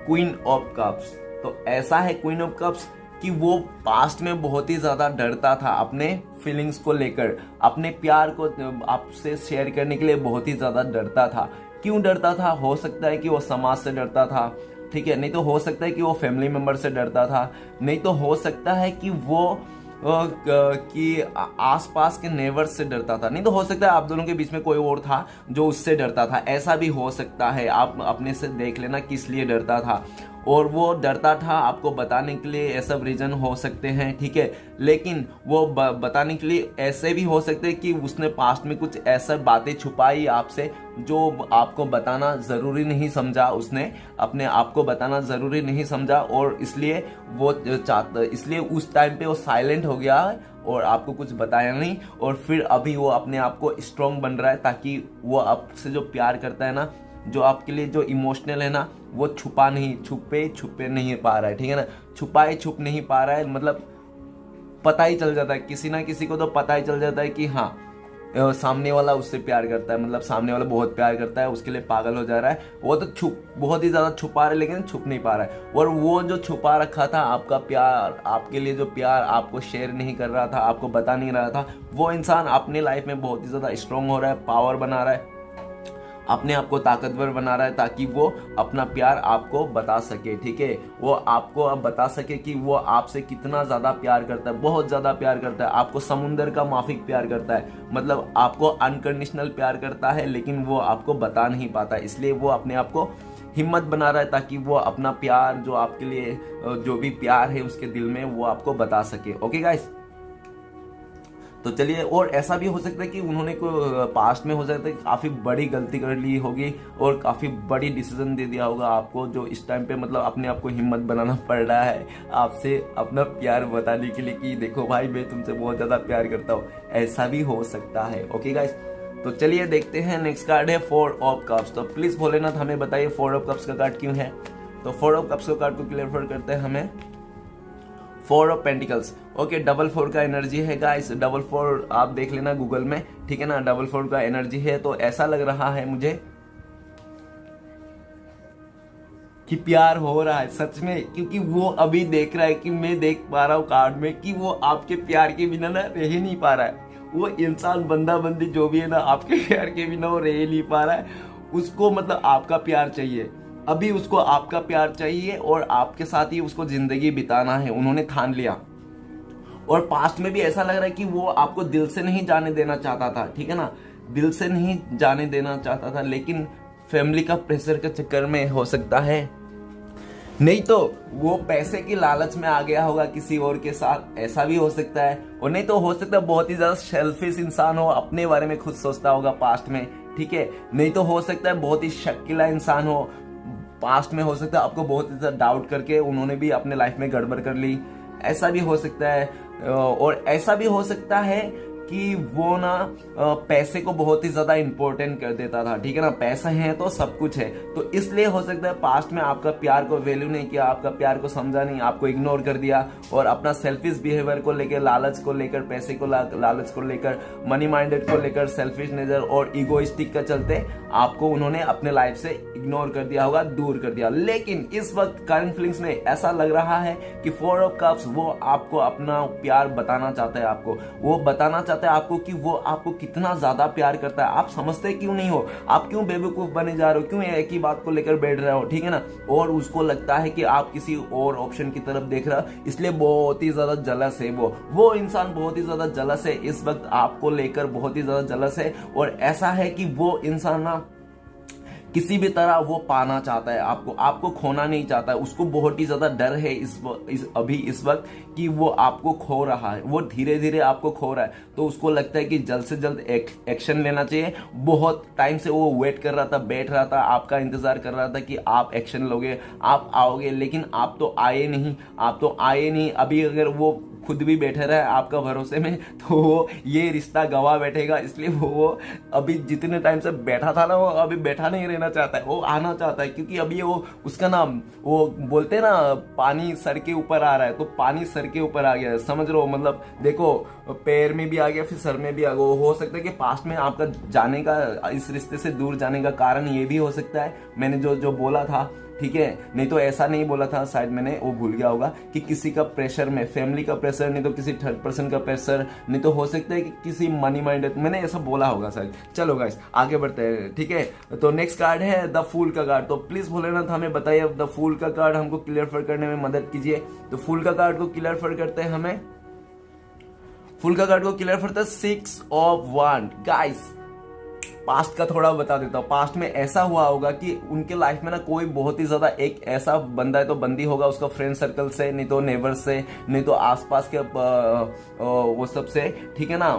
क्वीन ऑफ कप्स। तो ऐसा है क्वीन ऑफ कप्स कि वो पास्ट में बहुत ही ज़्यादा डरता था अपने फीलिंग्स को लेकर, अपने प्यार को आपसे शेयर करने के लिए बहुत ही ज़्यादा डरता था। क्यों डरता था? हो सकता है कि वो समाज से डरता था, ठीक है, नहीं तो हो सकता है कि वो फैमिली मेंबर से डरता था, नहीं तो हो सकता है कि वो कि आसपास के नेबर्स से डरता था, नहीं तो हो सकता है आप दोनों के बीच में कोई और था जो उससे डरता था। ऐसा भी हो सकता है, आप अपने से देख लेना किस लिए डरता था। और वो डरता था आपको बताने के लिए, ये सब रीजन हो सकते हैं, ठीक है। लेकिन वो बताने के लिए ऐसे भी हो सकते हैं कि उसने पास्ट में कुछ ऐसा बातें छुपाई आपसे जो आपको बताना ज़रूरी नहीं समझा, उसने अपने आप को बताना ज़रूरी नहीं समझा, और इसलिए वो चाहता, इसलिए उस टाइम पे वो साइलेंट हो गया और आपको कुछ बताया नहीं। और फिर अभी वो अपने आप को स्ट्रॉन्ग बन रहा है ताकि वो आपसे जो प्यार करता है ना, जो आपके लिए जो इमोशनल है ना, वो छुपे नहीं पा रहा है, ठीक है ना। छुप नहीं पा रहा है, मतलब पता ही चल जाता है, किसी ना किसी को तो पता ही चल जाता है कि हाँ सामने वाला उससे प्यार करता है, मतलब सामने वाला बहुत प्यार करता है, उसके लिए पागल हो जा रहा है। वो तो बहुत ही ज़्यादा छुपा रहा है, लेकिन छुप नहीं पा रहा है। और वो जो छुपा रखा था आपका प्यार, आपके लिए जो प्यार आपको शेयर नहीं कर रहा था, आपको बता नहीं रहा था, वो इंसान अपने लाइफ में बहुत ही ज़्यादा स्ट्रांग हो रहा है, पावर बना रहा है, अपने आप को ताकतवर बना रहा है, ताकि वो अपना प्यार आपको बता सके, ठीक है। वो आपको अब बता सके कि वो आपसे कितना ज़्यादा प्यार करता है, बहुत ज़्यादा प्यार करता है, आपको समुंदर का माफिक प्यार करता है, मतलब आपको अनकंडीशनल प्यार करता है, लेकिन वो आपको बता नहीं पाता। इसलिए वो अपने आप को हिम्मत बना रहा है ताकि वो अपना प्यार, जो आपके लिए जो भी प्यार है उसके दिल में, वो आपको बता सके। ओके गाइस, तो चलिए। और ऐसा भी हो सकता है कि उन्होंने पास्ट में हो सकता है काफ़ी बड़ी गलती कर ली होगी और काफ़ी बड़ी डिसीजन दे दिया होगा आपको, जो इस टाइम पे मतलब अपने आप को हिम्मत बनाना पड़ रहा है आपसे अपना प्यार बताने के लिए कि देखो भाई मैं तुमसे बहुत ज़्यादा प्यार करता हूँ। ऐसा भी हो सकता है। ओके गाइस, तो चलिए देखते हैं। नेक्स्ट कार्ड है 4 ऑफ कप्स। तो प्लीज़ भोलेनाथ हमें बताइए 4 ऑफ कप्स का कार्ड क्यों है। तो 4 ऑफ कप्स का कार्ड को क्लियर करते हैं हमें 4 ऑफ पेंटिकल्स। ओके, 4 का एनर्जी है गाइस। 4 आप देख लेना गूगल में, ठीक है ना। 4 का एनर्जी है, तो ऐसा लग रहा है मुझे कि प्यार हो रहा है सच में, क्योंकि वो अभी देख रहा है कि मैं देख पा रहा हूँ कार्ड में कि वो आपके प्यार के बिना ना रह ही नहीं पा रहा है। वो इंसान बंदा बंदी जो भी है ना, आपके प्यार के बिना वो रह ही नहीं पा रहा है। उसको मतलब आपका प्यार चाहिए, अभी उसको आपका प्यार चाहिए और आपके साथ ही उसको जिंदगी बिताना है, उन्होंने ठान लिया। और पास्ट में भी ऐसा लग रहा है कि वो आपको दिल से नहीं जाने देना चाहता था, ठीक है ना, दिल से नहीं जाने देना चाहता था, लेकिन फैमिली का प्रेशर के चक्कर में हो सकता है, नहीं तो वो पैसे की लालच में आ गया होगा किसी और के साथ, ऐसा भी हो सकता है। और नहीं तो हो सकता है बहुत ही ज्यादा सेल्फिश इंसान हो, अपने बारे में खुद सोचता होगा पास्ट में, ठीक है। नहीं तो हो सकता है बहुत ही शकीला इंसान हो, पास्ट में हो सकता है आपको बहुत ही ज्यादा डाउट करके उन्होंने भी अपने लाइफ में गड़बड़ कर ली, ऐसा भी हो सकता है। और ऐसा भी हो सकता है कि वो ना पैसे को बहुत ही ज्यादा इंपॉर्टेंट कर देता था, ठीक है ना, पैसा है तो सब कुछ है। तो इसलिए हो सकता है पास्ट में आपका प्यार को वैल्यू नहीं किया, आपका प्यार को समझा नहीं, आपको इग्नोर कर दिया और अपना सेल्फिश बिहेवियर को लेकर, लालच को लेकर, पैसे को लालच को लेकर, मनी माइंडेड को लेकर, सेल्फिश नेचर और इगोइस्टिक का चलते आपको उन्होंने अपने लाइफ से इग्नोर कर दिया होगा, दूर कर दिया। लेकिन इस वक्त करंट फीलिंग्स में ऐसा लग रहा है कि 4 ऑफ कप्स वो आपको अपना प्यार बताना चाहता है, आपको वो बताना चाहता है आपको कि वो आपको कितना ज्यादा प्यार करता है। आप समझते क्यों नहीं हो, आप क्यों बेवकूफ बने जा रहे हो, क्यों एक ही बात को लेकर बैठ रहे हो, ठीक है ना। और उसको लगता है कि आप किसी और ऑप्शन की तरफ देख रहे हो, इसलिए बहुत ही ज्यादा जलस है वो इंसान बहुत ही ज्यादा जलस है इस वक्त, आपको लेकर बहुत ही ज्यादा जलस है। और ऐसा है कि वो इंसान ना किसी भी तरह वो पाना चाहता है आपको खोना नहीं चाहता है। उसको बहुत ही ज्यादा डर है इस वक्त कि वो आपको खो रहा है, वो धीरे धीरे आपको खो रहा है। तो उसको लगता है कि जल्द से जल्द एक्शन लेना चाहिए। बहुत टाइम से वो वेट कर रहा था, बैठ रहा था, आपका इंतजार कर रहा था कि आप एक्शन लोगे, आप आओगे, लेकिन आप तो आए नहीं। अभी अगर वो खुद भी बैठे रहे आपका भरोसे में, तो वो ये रिश्ता गवा बैठेगा। इसलिए वो अभी जितने टाइम से बैठा था ना, वो अभी बैठा नहीं रहना चाहता है, वो आना चाहता है। क्योंकि अभी वो उसका नाम, वो बोलते हैं ना पानी सर के ऊपर आ रहा है, तो पानी सर के ऊपर आ गया है, समझ रहे हो। मतलब देखो पैर में भी आ गया, फिर सर में भी आ गया। हो सकता है कि पास्ट में आपका जाने का, इस रिश्ते से दूर जाने का कारण ये भी हो सकता है, मैंने जो बोला था, ठीक है। नहीं तो ऐसा नहीं बोला था, शायद मैंने वो भूल गया होगा, कि किसी का प्रेशर में, फैमिली का प्रेशर, नहीं तो किसी थर्ड पर्सन का प्रेशर, नहीं तो हो सकता है कि किसी मनी माइंडेड, मैंने ऐसा बोला होगा शायद। चलो गाइस आगे बढ़ते हैं, ठीक है। तो नेक्स्ट कार्ड है द फूल का कार्ड। तो प्लीज भोलेनाथ हमें बताइए द फूल का कार्ड हमको क्लियर करने में मदद कीजिए। तो फूल का कार्ड को क्लियर करते हैं हमें, फूल का कार्ड को क्लियर करते हैं 6 ऑफ वांड। गाइस पास्ट का थोड़ा बता देता हूँ। पास्ट में ऐसा हुआ होगा कि उनके लाइफ में ना कोई बहुत ही ज्यादा एक ऐसा बंदा है तो बंदी होगा उसका फ्रेंड सर्कल से, नहीं तो नेबर से, नहीं तो आसपास के वो सब से, ठीक है ना।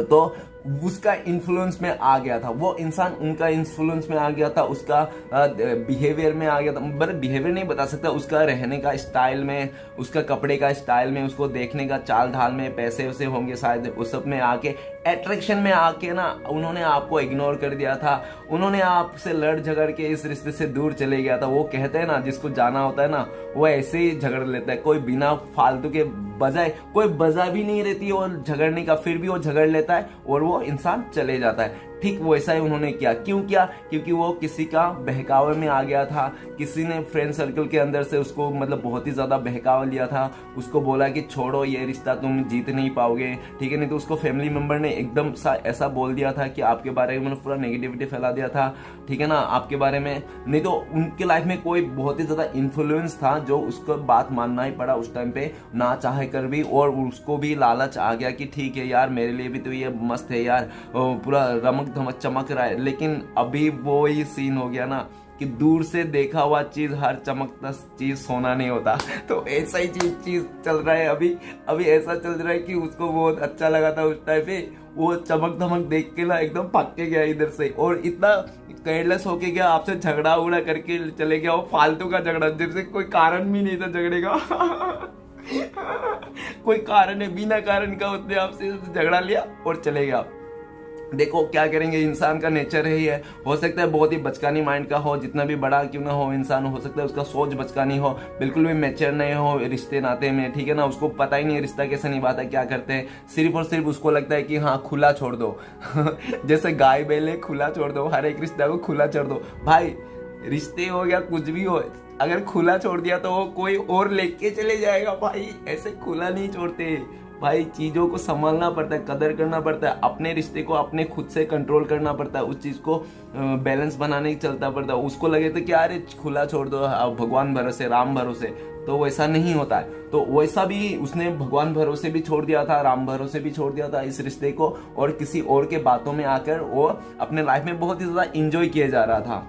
तो उसका इन्फ्लुएंस में आ गया था वो इंसान, उनका इन्फ्लुएंस में आ गया था, उसका बिहेवियर में आ गया था। बट बिहेवियर नहीं बता सकता, उसका रहने का स्टाइल में, उसका कपड़े का स्टाइल में, उसको देखने का चाल ढाल में, पैसे वैसे होंगे शायद, उस सब में आके अट्रैक्शन में आके ना उन्होंने आपको इग्नोर कर दिया था, उन्होंने आपसे लड़ झगड़ के इस रिश्ते से दूर चले गया था। वो कहते हैं ना जिसको जाना होता है ना वो ऐसे ही झगड़ लेता है, कोई बिना फालतू के बजाय, कोई वजह भी नहीं रहती है और झगड़ने का, फिर भी वो झगड़ लेता है और वो इंसान चले जाता है। ठीक वैसा ही उन्होंने किया। क्यों किया? क्योंकि वो किसी का बहकावे में आ गया था, किसी ने फ्रेंड सर्कल के अंदर से उसको मतलब बहुत ही ज्यादा बहकावा लिया था, उसको बोला कि छोड़ो ये रिश्ता, तुम जीत नहीं पाओगे, ठीक है। नहीं तो उसको फैमिली मेंबर ने एकदम सा ऐसा बोल दिया था कि आपके बारे में पूरा नेगेटिविटी फैला दिया था, ठीक है ना, आपके बारे में। नहीं तो उनके लाइफ में कोई बहुत ही ज्यादा इन्फ्लुएंस था जो उसको बात मानना ही पड़ा उस टाइम पे, ना चाहे कर भी। और उसको भी लालच आ गया कि ठीक है यार मेरे लिए भी तो ये मस्त है यार, पूरा रमक धमक चमक रहा है। लेकिन अभी वो ही सीन हो गया ना कि दूर से देखा हुआ चीज, हर चमकता चीज सोना नहीं होता। तो ऐसा ही चीज चल रहा है अभी ऐसा चल रहा है कि उसको बहुत अच्छा लगा था उस टाइम पे, वो चमक धमक देख के ना एकदम भाग के गया इधर से, और इतना केयरलेस होके गया, आपसे झगड़ा उगड़ा करके चले गया। वो फालतू का झगड़ा, जैसे कोई कारण भी नहीं था झगड़े का। कोई कारण है, बिना कारण का उसने आपसे झगड़ा लिया और चले गया। देखो क्या करेंगे, इंसान का नेचर ही है। हो सकता है बहुत ही बचकानी माइंड का हो, जितना भी बड़ा क्यों ना हो इंसान, हो सकता है उसका सोच बचकानी हो, बिल्कुल भी मैच्योर नहीं हो रिश्ते नाते में, ठीक है ना। उसको पता ही नहीं रिश्ता कैसे निभाता है, क्या करते हैं। सिर्फ और सिर्फ उसको लगता है कि हाँ खुला छोड़ दो। जैसे गाय बैल है, खुला छोड़ दो, हर एक रिश्ता को खुला छोड़ दो। भाई रिश्ते हो या कुछ भी हो, अगर खुला छोड़ दिया तो वो कोई और लेके चले जाएगा। भाई ऐसे खुला नहीं छोड़ते भाई, चीजों को संभालना पड़ता है, कदर करना पड़ता है, अपने रिश्ते को अपने खुद से कंट्रोल करना पड़ता है, उस चीज को बैलेंस बनाने की चलता पड़ता है। उसको लगे तो क्या अरे खुला छोड़ दो भगवान भरोसे, राम भरोसे, तो वैसा नहीं होता है। तो वैसा भी उसने भगवान भरोसे भी छोड़ दिया था, राम भरोसे भी छोड़ दिया था इस रिश्ते को, और किसी और के बातों में आकर वो अपने लाइफ में बहुत ही ज्यादा इंजॉय किया जा रहा था,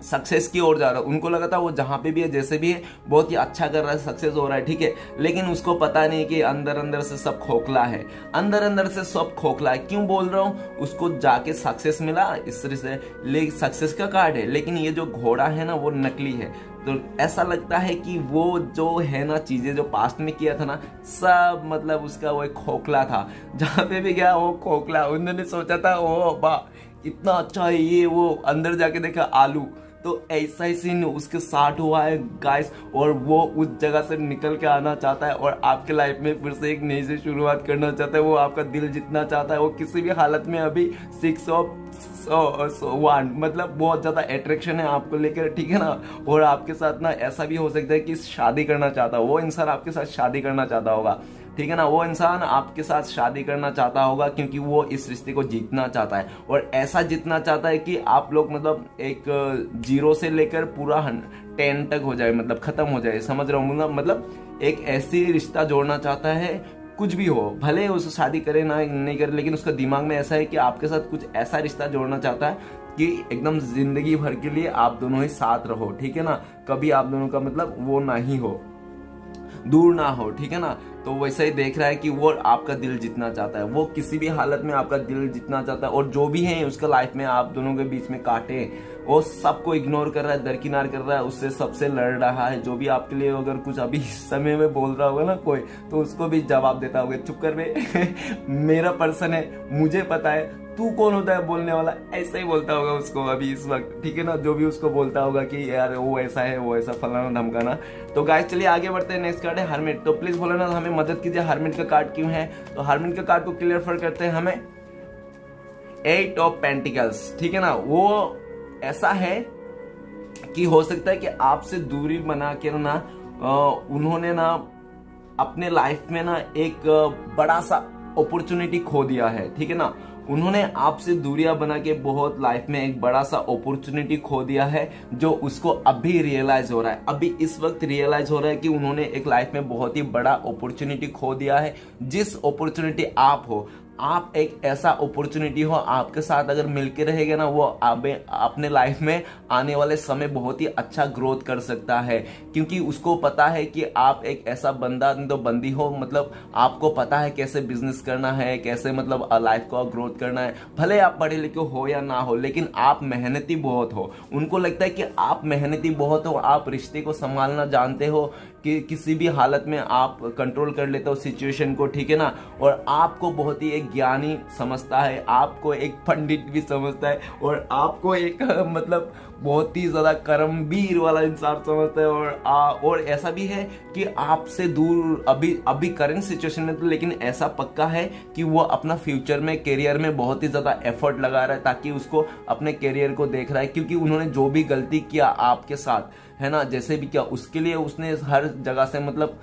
सक्सेस की ओर जा रहा है। उनको लगा था वो जहां पे भी है, जैसे भी है, बहुत ही अच्छा कर रहा है, सक्सेस हो रहा है, ठीक है। लेकिन उसको पता नहीं कि अंदर अंदर से सब खोखला है, अंदर अंदर से सब खोखला है। क्यों बोल रहा हूँ, उसको जाके सक्सेस मिला इस तरह से, सक्सेस का कार्ड है, लेकिन ये जो घोड़ा है ना वो नकली है। तो ऐसा लगता है कि वो जो है ना चीजें जो पास्ट में किया था ना सब, मतलब उसका वो एक खोखला था, जहां पे भी गया वो खोखला। उन्होंने सोचा था ओ बा इतना अच्छा है ये, वो अंदर जाके देखा आलू। तो ऐसा ही सीन उसके साथ हुआ है गाइस, और वो उस जगह से निकल के आना चाहता है और आपके लाइफ में फिर से एक नई से शुरुआत करना चाहता है। वो आपका दिल जीतना चाहता है, वो किसी भी हालत में अभी 6 ऑफ वांड, मतलब बहुत ज्यादा अट्रैक्शन है आपको लेकर, ठीक है ना। और आपके साथ ना ऐसा भी हो सकता है कि शादी करना चाहता हो, वो इंसान आपके साथ शादी करना चाहता होगा, ठीक है ना। वो इंसान आपके साथ शादी करना चाहता होगा क्योंकि वो इस रिश्ते को जीतना चाहता है, और ऐसा जीतना चाहता है कि आप लोग मतलब एक 0 से लेकर पूरा 10 तक हो जाए, मतलब खत्म हो जाए, समझ रहा हूँ। मतलब एक ऐसी रिश्ता जोड़ना चाहता है, कुछ भी हो, भले उससे शादी करे ना नहीं करे, लेकिन उसका दिमाग में ऐसा है कि आपके साथ कुछ ऐसा रिश्ता जोड़ना चाहता है कि एकदम जिंदगी भर के लिए आप दोनों ही साथ रहो, ठीक है ना। कभी आप दोनों का मतलब वो ना ही हो, दूर ना हो, ठीक है ना। तो वैसा ही देख रहा है कि वो आपका दिल जीतना चाहता है, वो किसी भी हालत में आपका दिल जीतना चाहता है। और जो भी है उसका लाइफ में आप दोनों के बीच में कांटे, वो सबको इग्नोर कर रहा है, दरकिनार कर रहा है, उससे सबसे लड़ रहा है। जो भी आपके लिए अगर कुछ अभी इस समय में बोल रहा होगा ना कोई, तो उसको भी जवाब देता होगा, चुप कर बे मेरा पर्सन है, मुझे पता है, तू कौन होता है बोलने वाला, ऐसा ही बोलता होगा उसको अभी इस वक्त, ठीक है ना। जो भी उसको बोलता होगा कि यार वो ऐसा है, वो ऐसा, फलाना धमकाना। तो गाइस चलिए आगे बढ़ते हैं। नेक्स्ट कार्ड है हरमिट। तो प्लीज बोलो ना हमें मदद कीजिए, हरमिट का कार्ड क्यों है। तो हरमिट का कार्ड को क्लियर फर करते हैं हमें 8 ऑफ पेंटिकल्स, ठीक है ना। वो ऐसा है कि हो सकता है कि आपसे दूरी बना के ना उन्होंने ना अपने लाइफ में ना एक बड़ा सा अपॉर्चुनिटी खो दिया है, ठीक है ना। उन्होंने आपसे दूरियां बना के बहुत लाइफ में एक बड़ा सा अपॉर्चुनिटी खो दिया है, जो उसको अभी रियलाइज हो रहा है, अभी इस वक्त रियलाइज हो रहा है कि उन्होंने एक लाइफ में बहुत ही बड़ा अपॉर्चुनिटी खो दिया है। जिस अपॉर्चुनिटी आप हो, आप एक ऐसा अपॉर्चुनिटी हो, आपके साथ अगर मिलके रहेगा ना, वो अपने लाइफ में आने वाले समय बहुत ही अच्छा ग्रोथ कर सकता है। क्योंकि उसको पता है कि आप एक ऐसा बंदा तो बंदी हो, मतलब आपको पता है कैसे बिजनेस करना है, कैसे मतलब लाइफ को ग्रोथ करना है। भले आप पढ़े लिखे हो या ना हो, लेकिन आप मेहनती बहुत हो। उनको लगता है कि आप मेहनती बहुत हो, आप रिश्ते को संभालना जानते हो, कि किसी भी हालत में आप कंट्रोल कर लेते हो सिचुएशन को, ठीक है ना। और आपको बहुत ही एक ज्ञानी समझता है, आपको एक पंडित भी समझता है, और आपको एक मतलब बहुत ही ज्यादा कर्मवीर वाला इंसान समझता है। और ऐसा भी है कि आपसे दूर अभी करंट सिचुएशन में तो, लेकिन ऐसा पक्का है कि वो अपना फ्यूचर में, करियर में बहुत ही ज्यादा एफर्ट लगा रहा है, ताकि उसको अपने करियर को देख रहा है। क्योंकि उन्होंने जो भी गलती किया आपके साथ, है ना, जैसे भी किया, उसके लिए उसने हर जगह से मतलब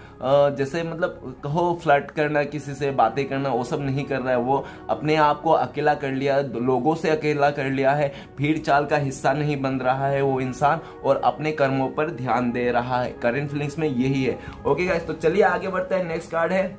जैसे मतलब कहो फ्लर्ट करना, किसी से बातें करना, वो सब नहीं कर रहा है। वो अपने आप को अकेला कर लिया, लोगों से अकेला कर लिया है, भीड़ चाल का हिस्सा नहीं बन रहा है वो इंसान, और अपने कर्मों पर ध्यान दे रहा है। करंट फीलिंग्स में यही है। ओके गाइस, तो चलिए आगे बढ़ते हैं। नेक्स्ट कार्ड है,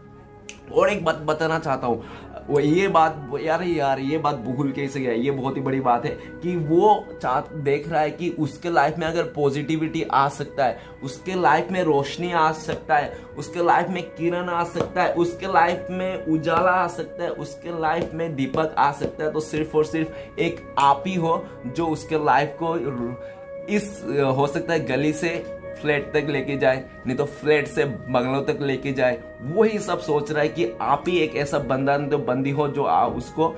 और एक बात बताना चाहता हूँ, वो ये बात यार ये बात भूल के से गया, ये बहुत ही बड़ी बात है कि वो देख रहा है कि उसके लाइफ में अगर पॉजिटिविटी आ सकता है, उसके लाइफ में रोशनी आ सकता है, उसके लाइफ में किरण आ सकता है, उसके लाइफ में उजाला आ सकता है, उसके लाइफ में दीपक आ सकता है, तो सिर्फ और सिर्फ एक आप ही हो जो उसके लाइफ को इस हो सकता है गली से फ्लैट तक लेके जाए, नहीं तो फ्लैट से बंगलों तक लेके जाए। वही सब सोच रहा है कि आप ही एक ऐसा बंदा तो बंदी हो जो उसको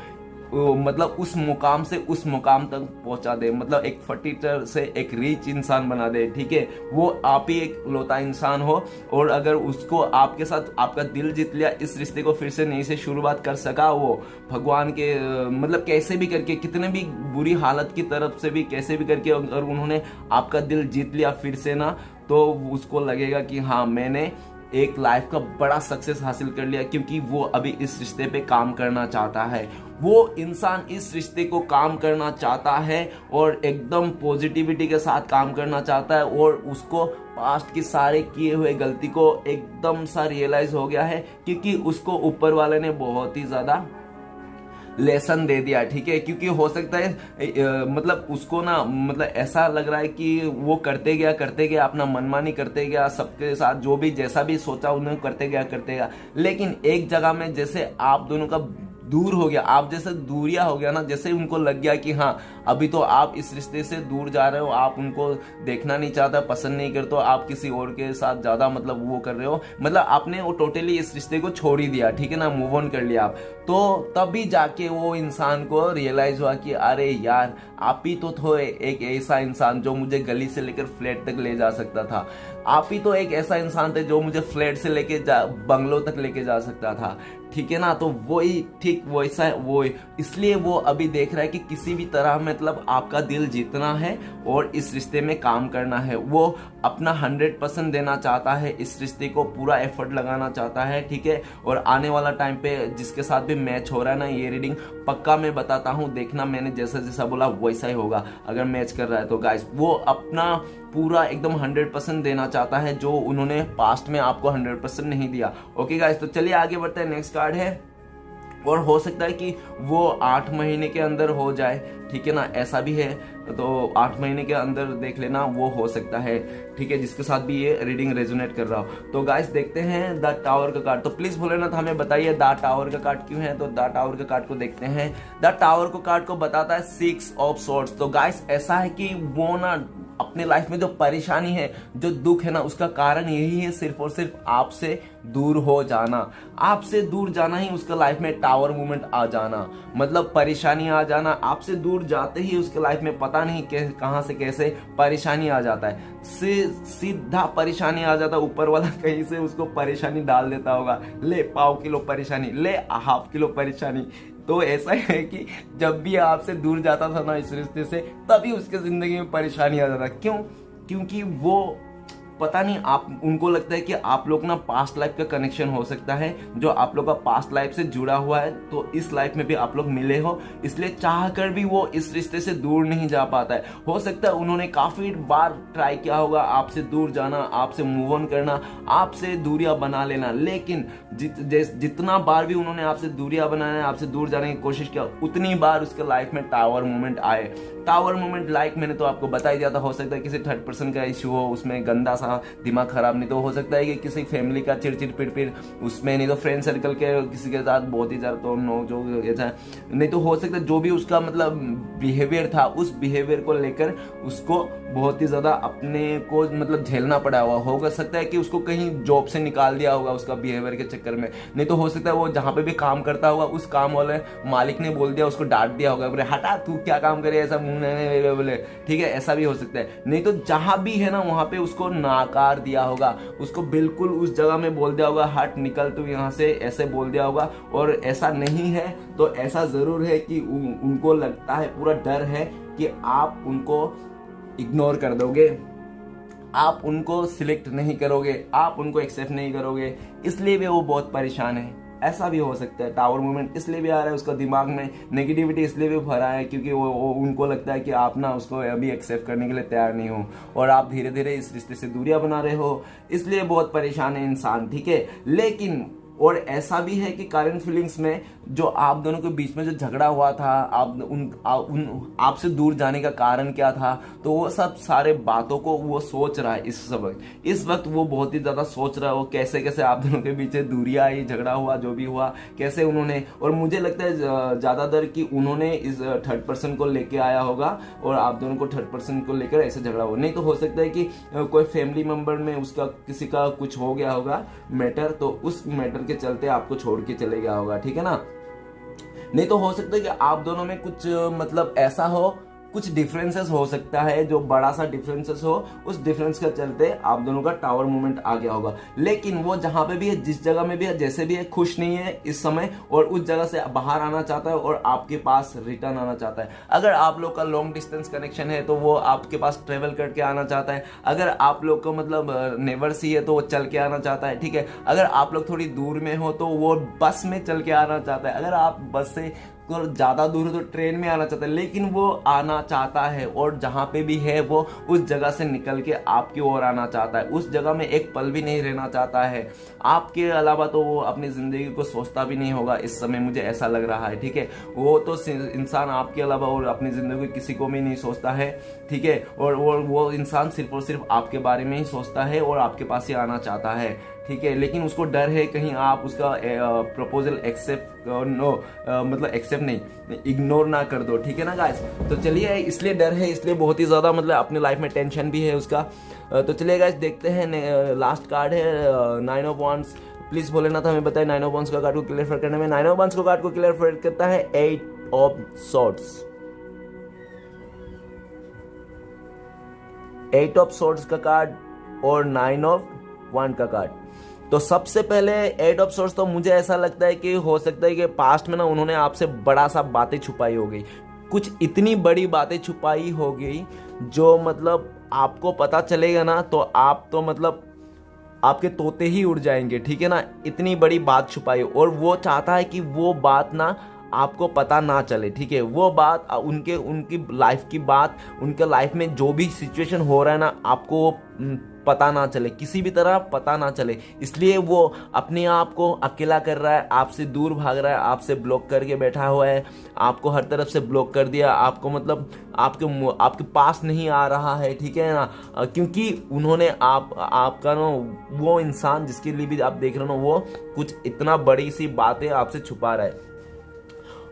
मतलब उस मुकाम से उस मुकाम तक पहुंचा दे, मतलब एक फटीचर से एक रिच इंसान बना दे, ठीक है। वो आप ही एक लौता इंसान हो, और अगर उसको आपके साथ आपका दिल जीत लिया, इस रिश्ते को फिर से नई से शुरुआत कर सका वो, भगवान के मतलब कैसे भी करके, कितने भी बुरी हालत की तरफ से भी कैसे भी करके अगर उन्होंने आपका दिल जीत लिया फिर से ना, तो उसको लगेगा कि हाँ मैंने एक लाइफ का बड़ा सक्सेस हासिल कर लिया। क्योंकि वो अभी इस रिश्ते पे काम करना चाहता है, वो इंसान इस रिश्ते को काम करना चाहता है, और एकदम पॉजिटिविटी के साथ काम करना चाहता है, और उसको पास्ट की सारे किए हुए गलती को एकदम सा रियलाइज हो गया है, क्योंकि उसको ऊपर वाले ने बहुत ही ज्यादा लेसन दे दिया, ठीक है। क्योंकि हो सकता है मतलब उसको ना मतलब ऐसा लग रहा है कि वो करते गया अपना मनमानी करते गया, सबके साथ जो भी जैसा भी सोचा उन्होंने करते गया, लेकिन एक जगह में जैसे आप दोनों का दूर हो गया, आप जैसे दूरिया हो गया ना, जैसे उनको लग गया कि हाँ अभी तो आप इस रिश्ते से दूर जा रहे हो, आप उनको देखना नहीं चाहता, पसंद नहीं करते हो, आप किसी और के साथ ज्यादा मतलब वो कर रहे हो, मतलब आपने वो टोटली इस रिश्ते को छोड़ ही दिया, ठीक है ना, मूव ऑन कर लिया आप। तो तभी जाके वो इंसान को रियलाइज हुआ कि अरे यार आप ही तो एक ऐसा इंसान जो मुझे गली से लेकर फ्लैट तक ले जा सकता था, आप ही तो एक ऐसा इंसान थे जो मुझे फ्लैट से लेके बंगलों तक लेके जा सकता था, ठीक है ना। तो वही ठीक वैसा वो, इसलिए वो अभी देख रहा है कि किसी भी तरह मतलब आपका दिल जीतना है और इस रिश्ते में काम करना है। वो अपना 100% देना चाहता है, इस रिश्ते को पूरा एफर्ट लगाना चाहता है, ठीक है। और आने वाला टाइम पे जिसके साथ भी मैच हो रहा है ना, ये रीडिंग पक्का मैं बताता हूँ, देखना मैंने जैसा जैसा बोला वैसा ही होगा अगर मैच कर रहा है तो गाइस। वो अपना पूरा एकदम 100% देना चाहता है, जो उन्होंने पास्ट में आपको 100% नहीं दिया। ओके गाइस, तो चलिए आगे बढ़ते हैं। नेक्स्ट कार्ड है, और हो सकता है कि वो 8 महीने के अंदर हो जाए, ठीक है ना, ऐसा भी है। तो 8 महीने के अंदर देख लेना, वो हो सकता है, ठीक है, जिसके साथ भी ये रीडिंग रेजोनेट कर रहा हो। तो गाइस देखते हैं द टावर का कार्ड। तो प्लीज भोलेनाथ हमें बताइए द टावर का कार्ड क्यों है। तो द टावर का कार्ड को देखते हैं। द टावर को कार्ड को बताता है 6 ऑफ सॉर्ड्स। तो गाइस ऐसा है कि वो ना अपने लाइफ में जो परेशानी है, जो दुख है ना, उसका कारण यही है सिर्फ और सिर्फ आपसे दूर हो जाना। आपसे दूर जाना ही उसका लाइफ में टावर मूवमेंट आ जाना, मतलब परेशानी आ जाना। आपसे दूर जाते ही उसके लाइफ में पता नहीं कहां से कैसे परेशानी आ जाता है, सीधा परेशानी आ जाता है। ऊपर वाला कहीं से उसको परेशानी डाल देता होगा, ले पाव किलो परेशानी, ले हाफ किलो परेशानी। तो ऐसा है कि जब भी आपसे दूर जाता था ना इस रिश्ते से, तभी उसके जिंदगी में परेशानी आ जाता। क्यों? क्योंकि वो पता नहीं, आप उनको लगता है कि आप लोग ना पास्ट लाइफ का कनेक्शन हो सकता है, जो आप लोग का पास्ट लाइफ से जुड़ा हुआ है, तो इस लाइफ में भी आप लोग मिले हो, इसलिए चाह कर भी वो इस रिश्ते से दूर नहीं जा पाता है। हो सकता है उन्होंने काफी बार ट्राई किया होगा आपसे दूर जाना, आपसे मूव ऑन करना, आपसे दूरियां बना लेना, लेकिन जितना बार भी उन्होंने आपसे दूरियां बनाने, आपसे दूर जाने की कोशिश किया, उतनी बार उसके लाइफ में टावर मूवमेंट आए। टावर मूवमेंट लाइक मैंने तो आपको बता ही दिया था। हो सकता है किसी थर्ड पर्सन का इश्यू हो, उसमें गंदा सा दिमाग खराब, नहीं तो हो सकता है कि किसी फैमिली का चिड़चिड़ पिड़पिड़ उसमें, नहीं तो फ्रेंड सर्कल के किसी के साथ बहुत ही ज्यादा तो नो जो ऐसा, नहीं तो हो सकता है जो भी उसका मतलब बिहेवियर था, उस बिहेवियर को लेकर उसको बहुत ही ज्यादा अपने को मतलब झेलना पड़ा हुआ। हो सकता है कि उसको कहीं जॉब से निकाल दिया होगा उसका बिहेवियर के चक्कर में, नहीं तो हो सकता है वो जहां पे भी काम करता होगा उस काम वाले मालिक ने बोल दिया, उसको डांट दिया होगा, बोले हटा तू क्या काम करे ऐसा मुंह बोले, ठीक है, ऐसा भी हो सकता है। नहीं तो जहां भी है ना वहां पे उसको नाकार दिया होगा, उसको बिल्कुल उस जगह में बोल दिया होगा हट निकल तू यहाँ से, ऐसे बोल दिया होगा। और ऐसा नहीं है तो ऐसा जरूर है कि उनको लगता है, पूरा डर है कि आप उनको इग्नोर कर दोगे, आप उनको सिलेक्ट नहीं करोगे, आप उनको एक्सेप्ट नहीं करोगे, इसलिए भी वो बहुत परेशान है। ऐसा भी हो सकता है। टावर मूवमेंट इसलिए भी आ रहा है, उसका दिमाग में नेगेटिविटी इसलिए भी भरा है क्योंकि वो उनको लगता है कि आप ना उसको अभी एक्सेप्ट करने के लिए तैयार नहीं हो, और आप धीरे धीरे इस रिश्ते से दूरियां बना रहे हो, इसलिए बहुत परेशान है इंसान, ठीक है। लेकिन और ऐसा भी है कि करंट फीलिंग्स में जो आप दोनों के बीच में जो झगड़ा हुआ था, आपसे दूर जाने का कारण क्या था, तो वो सब सारे बातों को वो सोच रहा है इस वक्त वो बहुत ही ज्यादा सोच रहा है, वो कैसे कैसे आप दोनों के बीच दूरियां आई, झगड़ा हुआ, जो भी हुआ, कैसे उन्होंने, और मुझे लगता है ज्यादातर कि उन्होंने इस थर्ड पर्सन को लेके आया होगा और आप दोनों को थर्ड पर्सन को लेकर ऐसे झगड़ा हुआ। नहीं तो हो सकता है कि कोई फैमिली मेंबर में उसका किसी का कुछ हो गया होगा मैटर, तो उस मैटर के चलते आपको छोड़ के चले गया होगा, ठीक है ना। नहीं तो हो सकता है कि आप दोनों में कुछ मतलब ऐसा हो, कुछ डिफरेंसेस हो सकता है, जो बड़ा सा डिफरेंसेस हो, उस डिफरेंस के चलते आप दोनों का टावर मूवमेंट आ गया होगा। लेकिन वो जहां पे भी है, जिस जगह में भी है, जैसे भी है, खुश नहीं है इस समय, और उस जगह से बाहर आना चाहता है और आपके पास रिटर्न आना चाहता है। अगर आप लोग का लॉन्ग डिस्टेंस कनेक्शन है तो वो आपके पास ट्रेवल करके आना चाहता है। अगर आप लोग को मतलब नेवर सी है तो वो चल के आना चाहता है, ठीक है। अगर आप लोग थोड़ी दूर में हो तो वो बस में चल के आना चाहता है। अगर आप बस से ज्यादा दूर है तो ट्रेन में आना चाहता है, लेकिन वो आना चाहता है, और जहां पे भी है वो उस जगह से निकल के आपकी ओर आना चाहता है, उस जगह में एक पल भी नहीं रहना चाहता है। आपके अलावा तो वो अपनी जिंदगी को सोचता भी नहीं होगा इस समय, मुझे ऐसा लग रहा है, ठीक है। वो तो इंसान आपके अलावा और अपनी जिंदगी किसी को भी नहीं सोचता है, ठीक है। और वो इंसान सिर्फ और सिर्फ आपके बारे में ही सोचता है और आपके पास ही आना चाहता है, ठीक है। लेकिन उसको डर है कहीं आप उसका प्रपोजल एक्सेप्ट मतलब एक्सेप्ट नहीं, इग्नोर ना कर दो, ठीक है ना गाइस। तो चलिए, इसलिए डर है, इसलिए बहुत ही ज्यादा मतलब अपने लाइफ में टेंशन भी है उसका। तो चलिए गाइस, देखते हैं लास्ट कार्ड है 9 ऑफ वांड्स। प्लीज भोलेनाथ हमें बताए 9 ऑफ वांड्स का कार्ड को क्लियर करने में। 9 ऑफ वांड्स को कार्ड को क्लियर करता है 8 ऑफ सॉर्ड्स। 8 ऑफ सॉर्ड्स का कार्ड और 9 ऑफ वांड का कार्ड। तो सबसे पहले 8 ऑफ सॉर्ड्स, तो मुझे ऐसा लगता है कि हो सकता है कि पास्ट में ना उन्होंने आपसे बड़ा सा बातें छुपाई हो गई, कुछ इतनी बड़ी बातें छुपाई हो गई जो मतलब आपको पता चलेगा ना तो आप तो मतलब आपके तोते ही उड़ जाएंगे, ठीक है ना। इतनी बड़ी बात छुपाई, और वो चाहता है कि वो बात ना आपको पता ना चले, ठीक है। वो बात उनकी लाइफ की बात, उनके लाइफ में जो भी सिचुएशन हो रहा है ना, आपको पता ना चले, किसी भी तरह पता ना चले, इसलिए वो अपने आप को अकेला कर रहा है, आपसे दूर भाग रहा है, आपसे ब्लॉक करके बैठा हुआ है, आपको हर तरफ से ब्लॉक कर दिया, आपको मतलब आपके पास नहीं आ रहा है, ठीक है ना, क्योंकि उन्होंने आपका ना वो इंसान जिसके लिए भी आप देख रहे हो ना, वो कुछ इतना बड़ी सी बातें आपसे छुपा रहा है।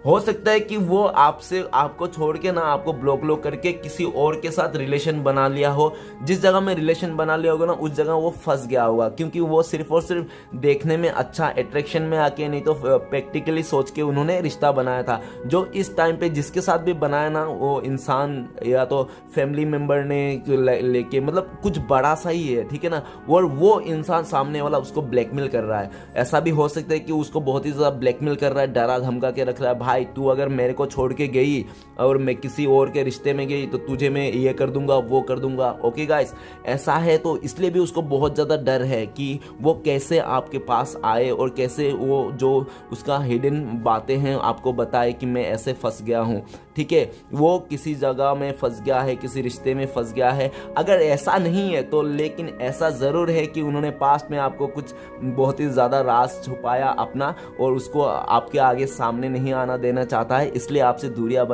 हो सकता है कि वो आपको छोड़ के ना, आपको ब्लॉक करके किसी और के साथ रिलेशन बना लिया हो। जिस जगह में रिलेशन बना लिया होगा ना, उस जगह वो फंस गया होगा, क्योंकि वो सिर्फ और सिर्फ देखने में अच्छा, अट्रैक्शन में आके, नहीं तो प्रैक्टिकली सोच के उन्होंने रिश्ता बनाया था। जो इस टाइम पे जिसके साथ भी बनाया ना, वो इंसान या तो फैमिली मेम्बर ने लेके मतलब कुछ बड़ा सा ही है, ठीक है ना, और वो इंसान सामने वाला उसको ब्लैकमेल कर रहा है। ऐसा भी हो सकता है कि उसको बहुत ही ज़्यादा ब्लैकमेल कर रहा है, डरा धमका के रख रहा है, भाई तू अगर मेरे को छोड़ के गई और मैं किसी और के रिश्ते में गई तो तुझे मैं ये कर दूंगा, वो कर दूंगा। ओके गाइस, ऐसा है, तो इसलिए भी उसको बहुत ज़्यादा डर है कि वो कैसे आपके पास आए और कैसे वो जो उसका हिडन बातें हैं आपको बताए कि मैं ऐसे फंस गया हूँ, ठीक है, वो किसी जगह में फंस गया है, किसी रिश्ते में फंस गया है। अगर ऐसा नहीं है तो, लेकिन ऐसा ज़रूर है कि उन्होंने पास्ट में आपको कुछ बहुत ही ज़्यादा राज छुपाया अपना, और उसको आपके आगे सामने नहीं आना देना चाहता है, इसलिए आपसे दूरियां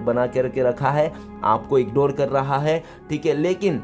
बना करके रखा है, आपको इग्नोर कर रहा है, ठीक है। लेकिन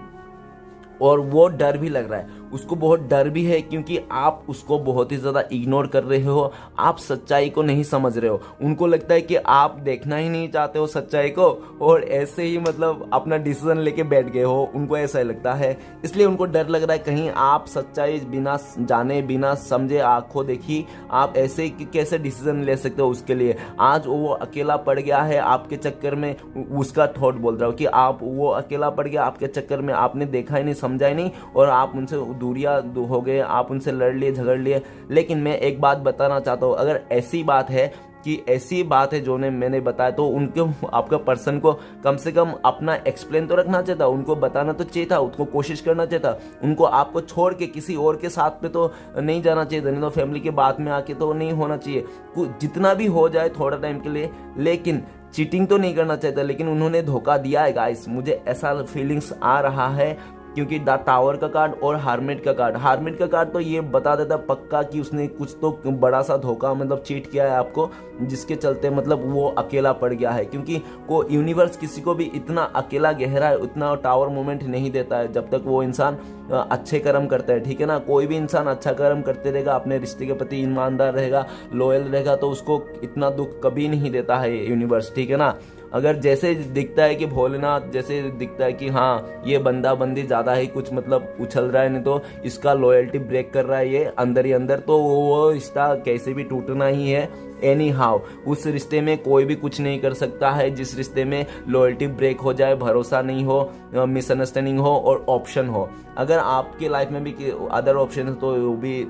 और वो डर भी लग रहा है, उसको बहुत डर भी है, क्योंकि आप उसको बहुत ही ज़्यादा इग्नोर कर रहे हो, आप सच्चाई को नहीं समझ रहे हो। उनको लगता है कि आप देखना ही नहीं चाहते हो सच्चाई को, और ऐसे ही मतलब अपना डिसीजन लेके बैठ गए हो, उनको ऐसा ही लगता है। इसलिए उनको डर लग रहा है कहीं आप सच्चाई बिना जाने, बिना समझे, आंखों देखी आप ऐसे कैसे डिसीजन ले सकते हो उसके लिए। आज वो अकेला पड़ गया है आपके चक्कर में, उसका थॉट बोल रहा हो कि आप, वो अकेला पड़ गया आपके चक्कर में, आपने देखा ही नहीं, समझा ही नहीं, और आप उनसे दूरियां हो गए, आप उनसे लड़ लिए, झगड़ लिए। लेकिन मैं एक बात बताना चाहता हूँ, अगर ऐसी बात है कि ऐसी बात है जो मैंने बताया, तो उनके आपका पर्सन को कम से कम अपना एक्सप्लेन तो रखना चाहिए था, उनको बताना तो चाहिए था, उसको कोशिश करना चाहिए था, उनको आपको छोड़ के किसी और के साथ पे तो नहीं जाना चाहिए था, नहीं तो फैमिली के बात में आके तो नहीं होना चाहिए। जितना भी हो जाए थोड़ा टाइम के लिए, लेकिन चीटिंग तो नहीं करना चाहिए था। लेकिन उन्होंने धोखा दिया है गाइस, मुझे ऐसा फीलिंग्स आ रहा है, क्योंकि द टावर का कार्ड और हार्मिट का कार्ड तो ये बता देता पक्का कि उसने कुछ तो बड़ा सा धोखा मतलब चीट किया है आपको, जिसके चलते मतलब वो अकेला पड़ गया है। क्योंकि को यूनिवर्स किसी को भी इतना अकेला गहरा है, उतना टावर मोमेंट नहीं देता है जब तक वो इंसान अच्छे कर्म करता है, ठीक है ना। कोई भी इंसान अच्छा कर्म करते रहेगा, अपने रिश्ते के प्रति ईमानदार रहेगा, लॉयल रहेगा, तो उसको इतना दुख कभी नहीं देता है यूनिवर्स, ठीक है ना। अगर जैसे दिखता है कि भोलेनाथ, जैसे दिखता है कि हाँ ये बंदा बंदी ज़्यादा ही कुछ मतलब उछल रहा है, नहीं तो इसका लॉयल्टी ब्रेक कर रहा है ये अंदर ही अंदर, तो वो रिश्ता कैसे भी टूटना ही है एनी हाउ। उस रिश्ते में कोई भी कुछ नहीं कर सकता है जिस रिश्ते में लॉयल्टी ब्रेक हो जाए, भरोसा नहीं हो, मिसअंडरस्टैंडिंग हो और ऑप्शन हो। अगर आपके लाइफ में भी अदर ऑप्शन है तो वो भी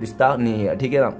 रिश्ता नहीं है, ठीक है ना।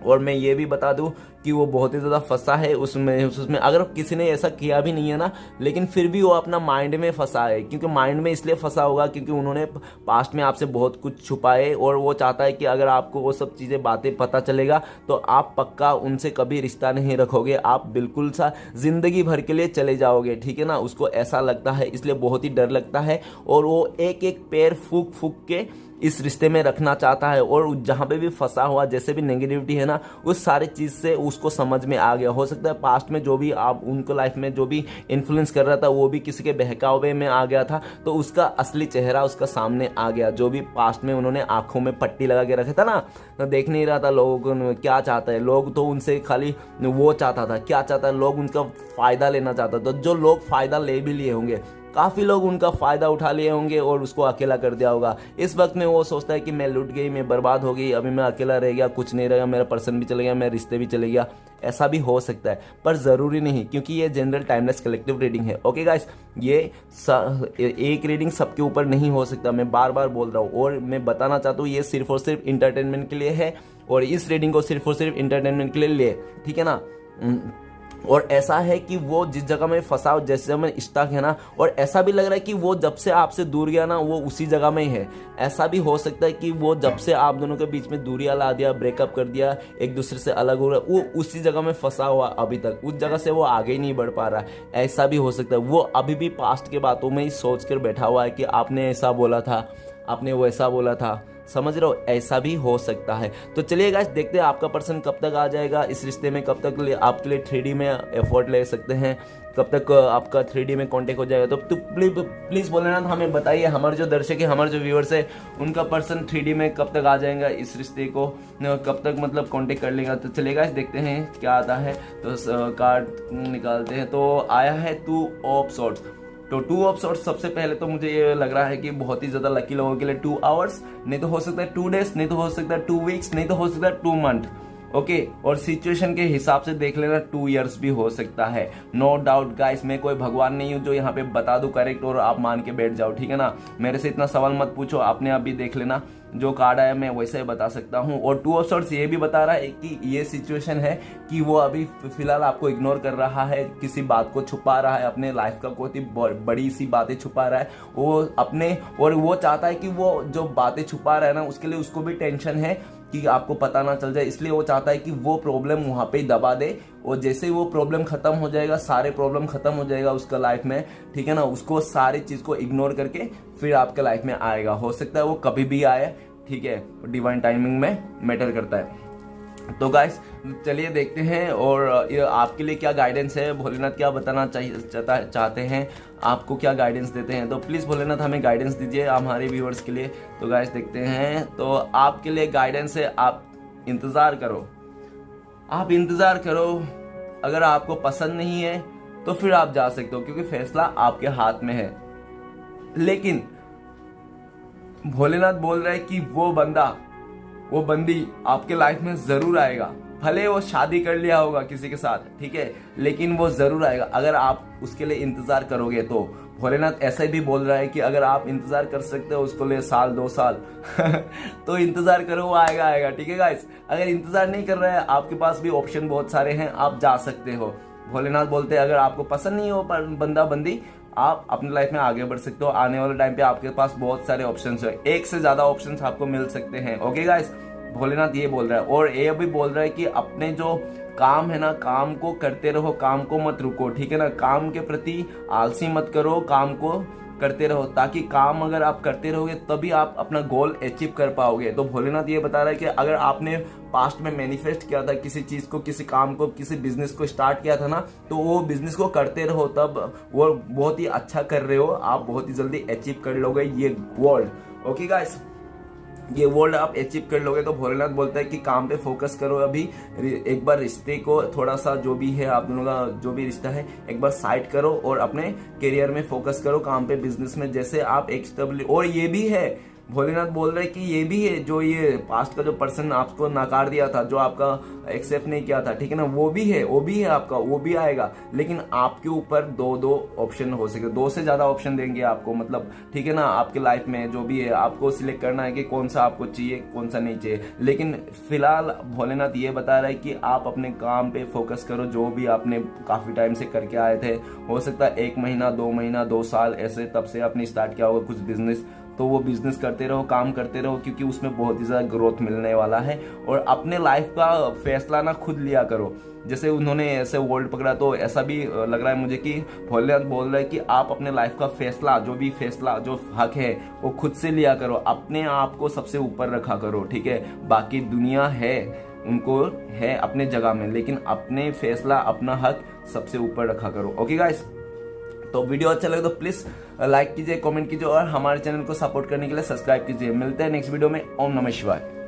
और मैं ये भी बता दूं कि वो बहुत ही ज़्यादा फंसा है उसमें अगर किसी ने ऐसा किया भी नहीं है ना, लेकिन फिर भी वो अपना माइंड में फंसा है। क्योंकि माइंड में इसलिए फंसा होगा क्योंकि उन्होंने पास्ट में आपसे बहुत कुछ छुपाए, और वो चाहता है कि अगर आपको वो सब चीज़ें बातें पता चलेगा तो आप पक्का उनसे कभी रिश्ता नहीं रखोगे, आप बिल्कुल सा ज़िंदगी भर के लिए चले जाओगे, ठीक है ना। उसको ऐसा लगता है, इसलिए बहुत ही डर लगता है, और वो एक एक पैर फूक फूक के इस रिश्ते में रखना चाहता है। और जहाँ पे भी फंसा हुआ, जैसे भी नेगेटिविटी है ना, उस सारी चीज़ से उसको समझ में आ गया। हो सकता है पास्ट में जो भी आप उनको लाइफ में जो भी इन्फ्लुएंस कर रहा था वो भी किसी के बहकावे में आ गया था, तो उसका असली चेहरा उसका सामने आ गया। जो भी पास्ट में उन्होंने आंखों में पट्टी लगा के रखा था ना, तो देख नहीं रहा था लोगों को क्या चाहता है, लोग तो उनसे खाली वो चाहता था, क्या चाहता है, लोग उनका फ़ायदा लेना चाहता था। जो लोग फ़ायदा ले भी लिए होंगे, काफ़ी लोग उनका फ़ायदा उठा लिए होंगे और उसको अकेला कर दिया होगा। इस वक्त में वो सोचता है कि मैं लुट गई, मैं बर्बाद हो गई, अभी मैं अकेला रह गया, कुछ नहीं रहेगा, मेरा पर्सन भी चले गया, मेरा रिश्ते भी चले गया। ऐसा भी हो सकता है, पर ज़रूरी नहीं, क्योंकि ये जनरल टाइमलेस कलेक्टिव रीडिंग है। ओके गाइस, ये एक रीडिंग सबके ऊपर नहीं हो सकता, मैं बार बार बोल रहा हूँ। और मैं बताना चाहता हूँ ये सिर्फ और सिर्फ इंटरटेनमेंट के लिए है, और इस रीडिंग को सिर्फ और सिर्फ इंटरटेनमेंट के लिए ले, ठीक है ना। और ऐसा है कि वो जिस जगह में फंसा, जैसे में स्टक है ना, और ऐसा भी लग रहा है कि वो जब से आपसे दूर गया ना, वो उसी जगह में ही है। ऐसा भी हो सकता है कि वो जब से आप दोनों के बीच में दूरियां ला दिया, ब्रेकअप कर दिया, एक दूसरे से अलग हो रहा है, वो उसी जगह में फंसा हुआ अभी तक, उस जगह से वो आगे ही नहीं बढ़ पा रहा है। ऐसा भी हो सकता है वो अभी भी पास्ट के बातों में ही सोच कर बैठा हुआ है कि आपने ऐसा बोला था, आपने वैसा बोला था, समझ रहे हो, ऐसा भी हो सकता है। तो चलिए गाइस देखते हैं आपका पर्सन कब तक आ जाएगा इस रिश्ते में, कब तक आपके लिए 3D में एफर्ट ले सकते हैं, कब तक आपका 3D में कांटेक्ट हो जाएगा। तो प्लीज़ भोलेनाथ हमें बताइए, हमारे जो दर्शक है, हमारे जो व्यूअर्स है, उनका पर्सन 3D में कब तक आ जाएगा, इस रिश्ते को कब तक मतलब कांटेक्ट कर लेगा। तो चलिए गाइस देखते हैं क्या आता है। तो कार्ड निकालते हैं। तो आया है 2 ऑफ सॉर्ड्स। तो 2 ऑफ सॉर्ड्स सबसे पहले तो मुझे ये लग रहा है कि बहुत ही ज्यादा लकी लोगों के लिए 2 आवर्स, नहीं तो हो सकता है 2 डेज, नहीं तो हो सकता है 2 वीक्स, नहीं तो हो सकता है 2 मंथ। ओके, और सिचुएशन के हिसाब से देख लेना 2 इयर्स भी हो सकता है। नो डाउट गाइस, मैं कोई भगवान नहीं हूं जो यहाँ पे बता दूं करेक्ट और आप मान के बैठ जाओ, ठीक है ना। मेरे से इतना सवाल मत पूछो, आपने अभी देख लेना, जो कार्ड आया मैं वैसे ही बता सकता हूँ। और 2 ऑफ सॉर्ड्स ये भी बता रहा है कि ये सिचुएशन है कि वो अभी फिलहाल आपको इग्नोर कर रहा है, किसी बात को छुपा रहा है, अपने लाइफ का कोई बड़ी सी बातें छुपा रहा है वो अपने, और वो चाहता है कि वो जो बातें छुपा रहा है ना, उसके लिए उसको भी टेंशन है कि आपको पता ना चल जाए, इसलिए वो चाहता है कि वो प्रॉब्लम वहां पे ही दबा दे, और जैसे ही वो प्रॉब्लम खत्म हो जाएगा, सारे प्रॉब्लम खत्म हो जाएगा उसका लाइफ में, ठीक है ना, उसको सारी चीज को इग्नोर करके फिर आपके लाइफ में आएगा। हो सकता है वो कभी भी आए, ठीक है, डिवाइन टाइमिंग में मैटर करता है। तो गाइस चलिए देखते हैं, और ये आपके लिए क्या गाइडेंस है, भोलेनाथ क्या बताना चाहते हैं, आपको क्या गाइडेंस देते हैं। तो प्लीज़ भोलेनाथ हमें गाइडेंस दीजिए हमारे व्यूअर्स के लिए। तो गाइस देखते हैं, तो आपके लिए गाइडेंस है, आप इंतज़ार करो, आप इंतज़ार करो। अगर आपको पसंद नहीं है तो फिर आप जा सकते हो, क्योंकि फैसला आपके हाथ में है। लेकिन भोलेनाथ बोल रहे हैं कि वो बंदी आपके लाइफ में जरूर आएगा, भले वो शादी कर लिया होगा किसी के साथ, ठीक है, लेकिन वो जरूर आएगा अगर आप उसके लिए इंतजार करोगे तो। भोलेनाथ ऐसा भी बोल रहा है कि अगर आप इंतजार कर सकते हो उसको लिए 1-2 साल तो इंतजार करो, वो आएगा, ठीक है गाइस। अगर इंतजार नहीं कर रहा है, आपके पास भी ऑप्शन बहुत सारे हैं, आप जा सकते हो। भोलेनाथ बोलते हैं अगर आपको पसंद नहीं हो बंदा बंदी, आप अपनी लाइफ में आगे बढ़ सकते हो। आने वाले टाइम पे आपके पास बहुत सारे ऑप्शंस है, एक से ज्यादा ऑप्शंस आपको मिल सकते हैं। ओके गाइस, भोलेनाथ ये बोल रहा है, और ये भी बोल रहा है कि अपने जो काम है ना, काम को करते रहो, काम को मत रुको, ठीक है ना, काम के प्रति आलसी मत करो, काम को करते रहो, ताकि काम अगर आप करते रहोगे तभी आप अपना गोल अचीव कर पाओगे। तो भोलेनाथ ये बता रहा है कि अगर आपने पास्ट में मैनिफेस्ट किया था किसी चीज को, किसी काम को, किसी बिजनेस को स्टार्ट किया था ना, तो वो बिजनेस को करते रहो, तब वो बहुत ही अच्छा कर रहे हो, आप बहुत ही जल्दी अचीव कर लोगे ये वर्ल्ड। ओके गाइस, ये वर्ल्ड आप अचीव कर लोगे। तो भोलेनाथ बोलता है कि काम पे फोकस करो, अभी एक बार रिश्ते को थोड़ा सा, जो भी है आप दोनों का जो भी रिश्ता है, एक बार साइड करो और अपने करियर में फोकस करो, काम पे, बिजनेस में, जैसे आप एक स्टेबल। और ये भी है, भोलेनाथ बोल रहे हैं कि ये भी है, जो ये पास्ट का जो पर्सन आपको नकार दिया था, जो आपका एक्सेप्ट नहीं किया था, ठीक है ना, वो भी है आपका, वो भी आएगा। लेकिन आपके ऊपर 2 ऑप्शन हो सके, 2 से ज्यादा ऑप्शन देंगे आपको, मतलब ठीक है ना, आपके लाइफ में जो भी है आपको सिलेक्ट करना है कि कौन सा आपको चाहिए, कौन सा नहीं चाहिए। लेकिन फिलहाल भोलेनाथ ये बता रहा है कि आप अपने काम पे फोकस करो, जो भी आपने काफी टाइम से करके आए थे, हो सकता है 1 महीना, 2 महीना, 2 साल, ऐसे तब से आपने स्टार्ट किया होगा कुछ बिजनेस, तो वो बिजनेस करते रहो, काम करते रहो, क्योंकि उसमें बहुत ही ज्यादा ग्रोथ मिलने वाला है। और अपने लाइफ का फैसला ना खुद लिया करो, जैसे उन्होंने ऐसे वर्ल्ड पकड़ा, तो ऐसा भी लग रहा है मुझे कि भोलेनाथ बोल रहा है कि आप अपने लाइफ का फैसला, जो भी फैसला, जो हक है, वो खुद से लिया करो, अपने आप को सबसे ऊपर रखा करो, ठीक है। बाकी दुनिया है, उनको है अपने जगह में, लेकिन अपने फैसला, अपना हक सबसे ऊपर रखा करो। ओके गाइस, तो वीडियो अच्छा लगे तो प्लीज लाइक कीजिए, कमेंट कीजिए, और हमारे चैनल को सपोर्ट करने के लिए सब्सक्राइब कीजिए। मिलते हैं नेक्स्ट वीडियो में। ओम नमः शिवाय।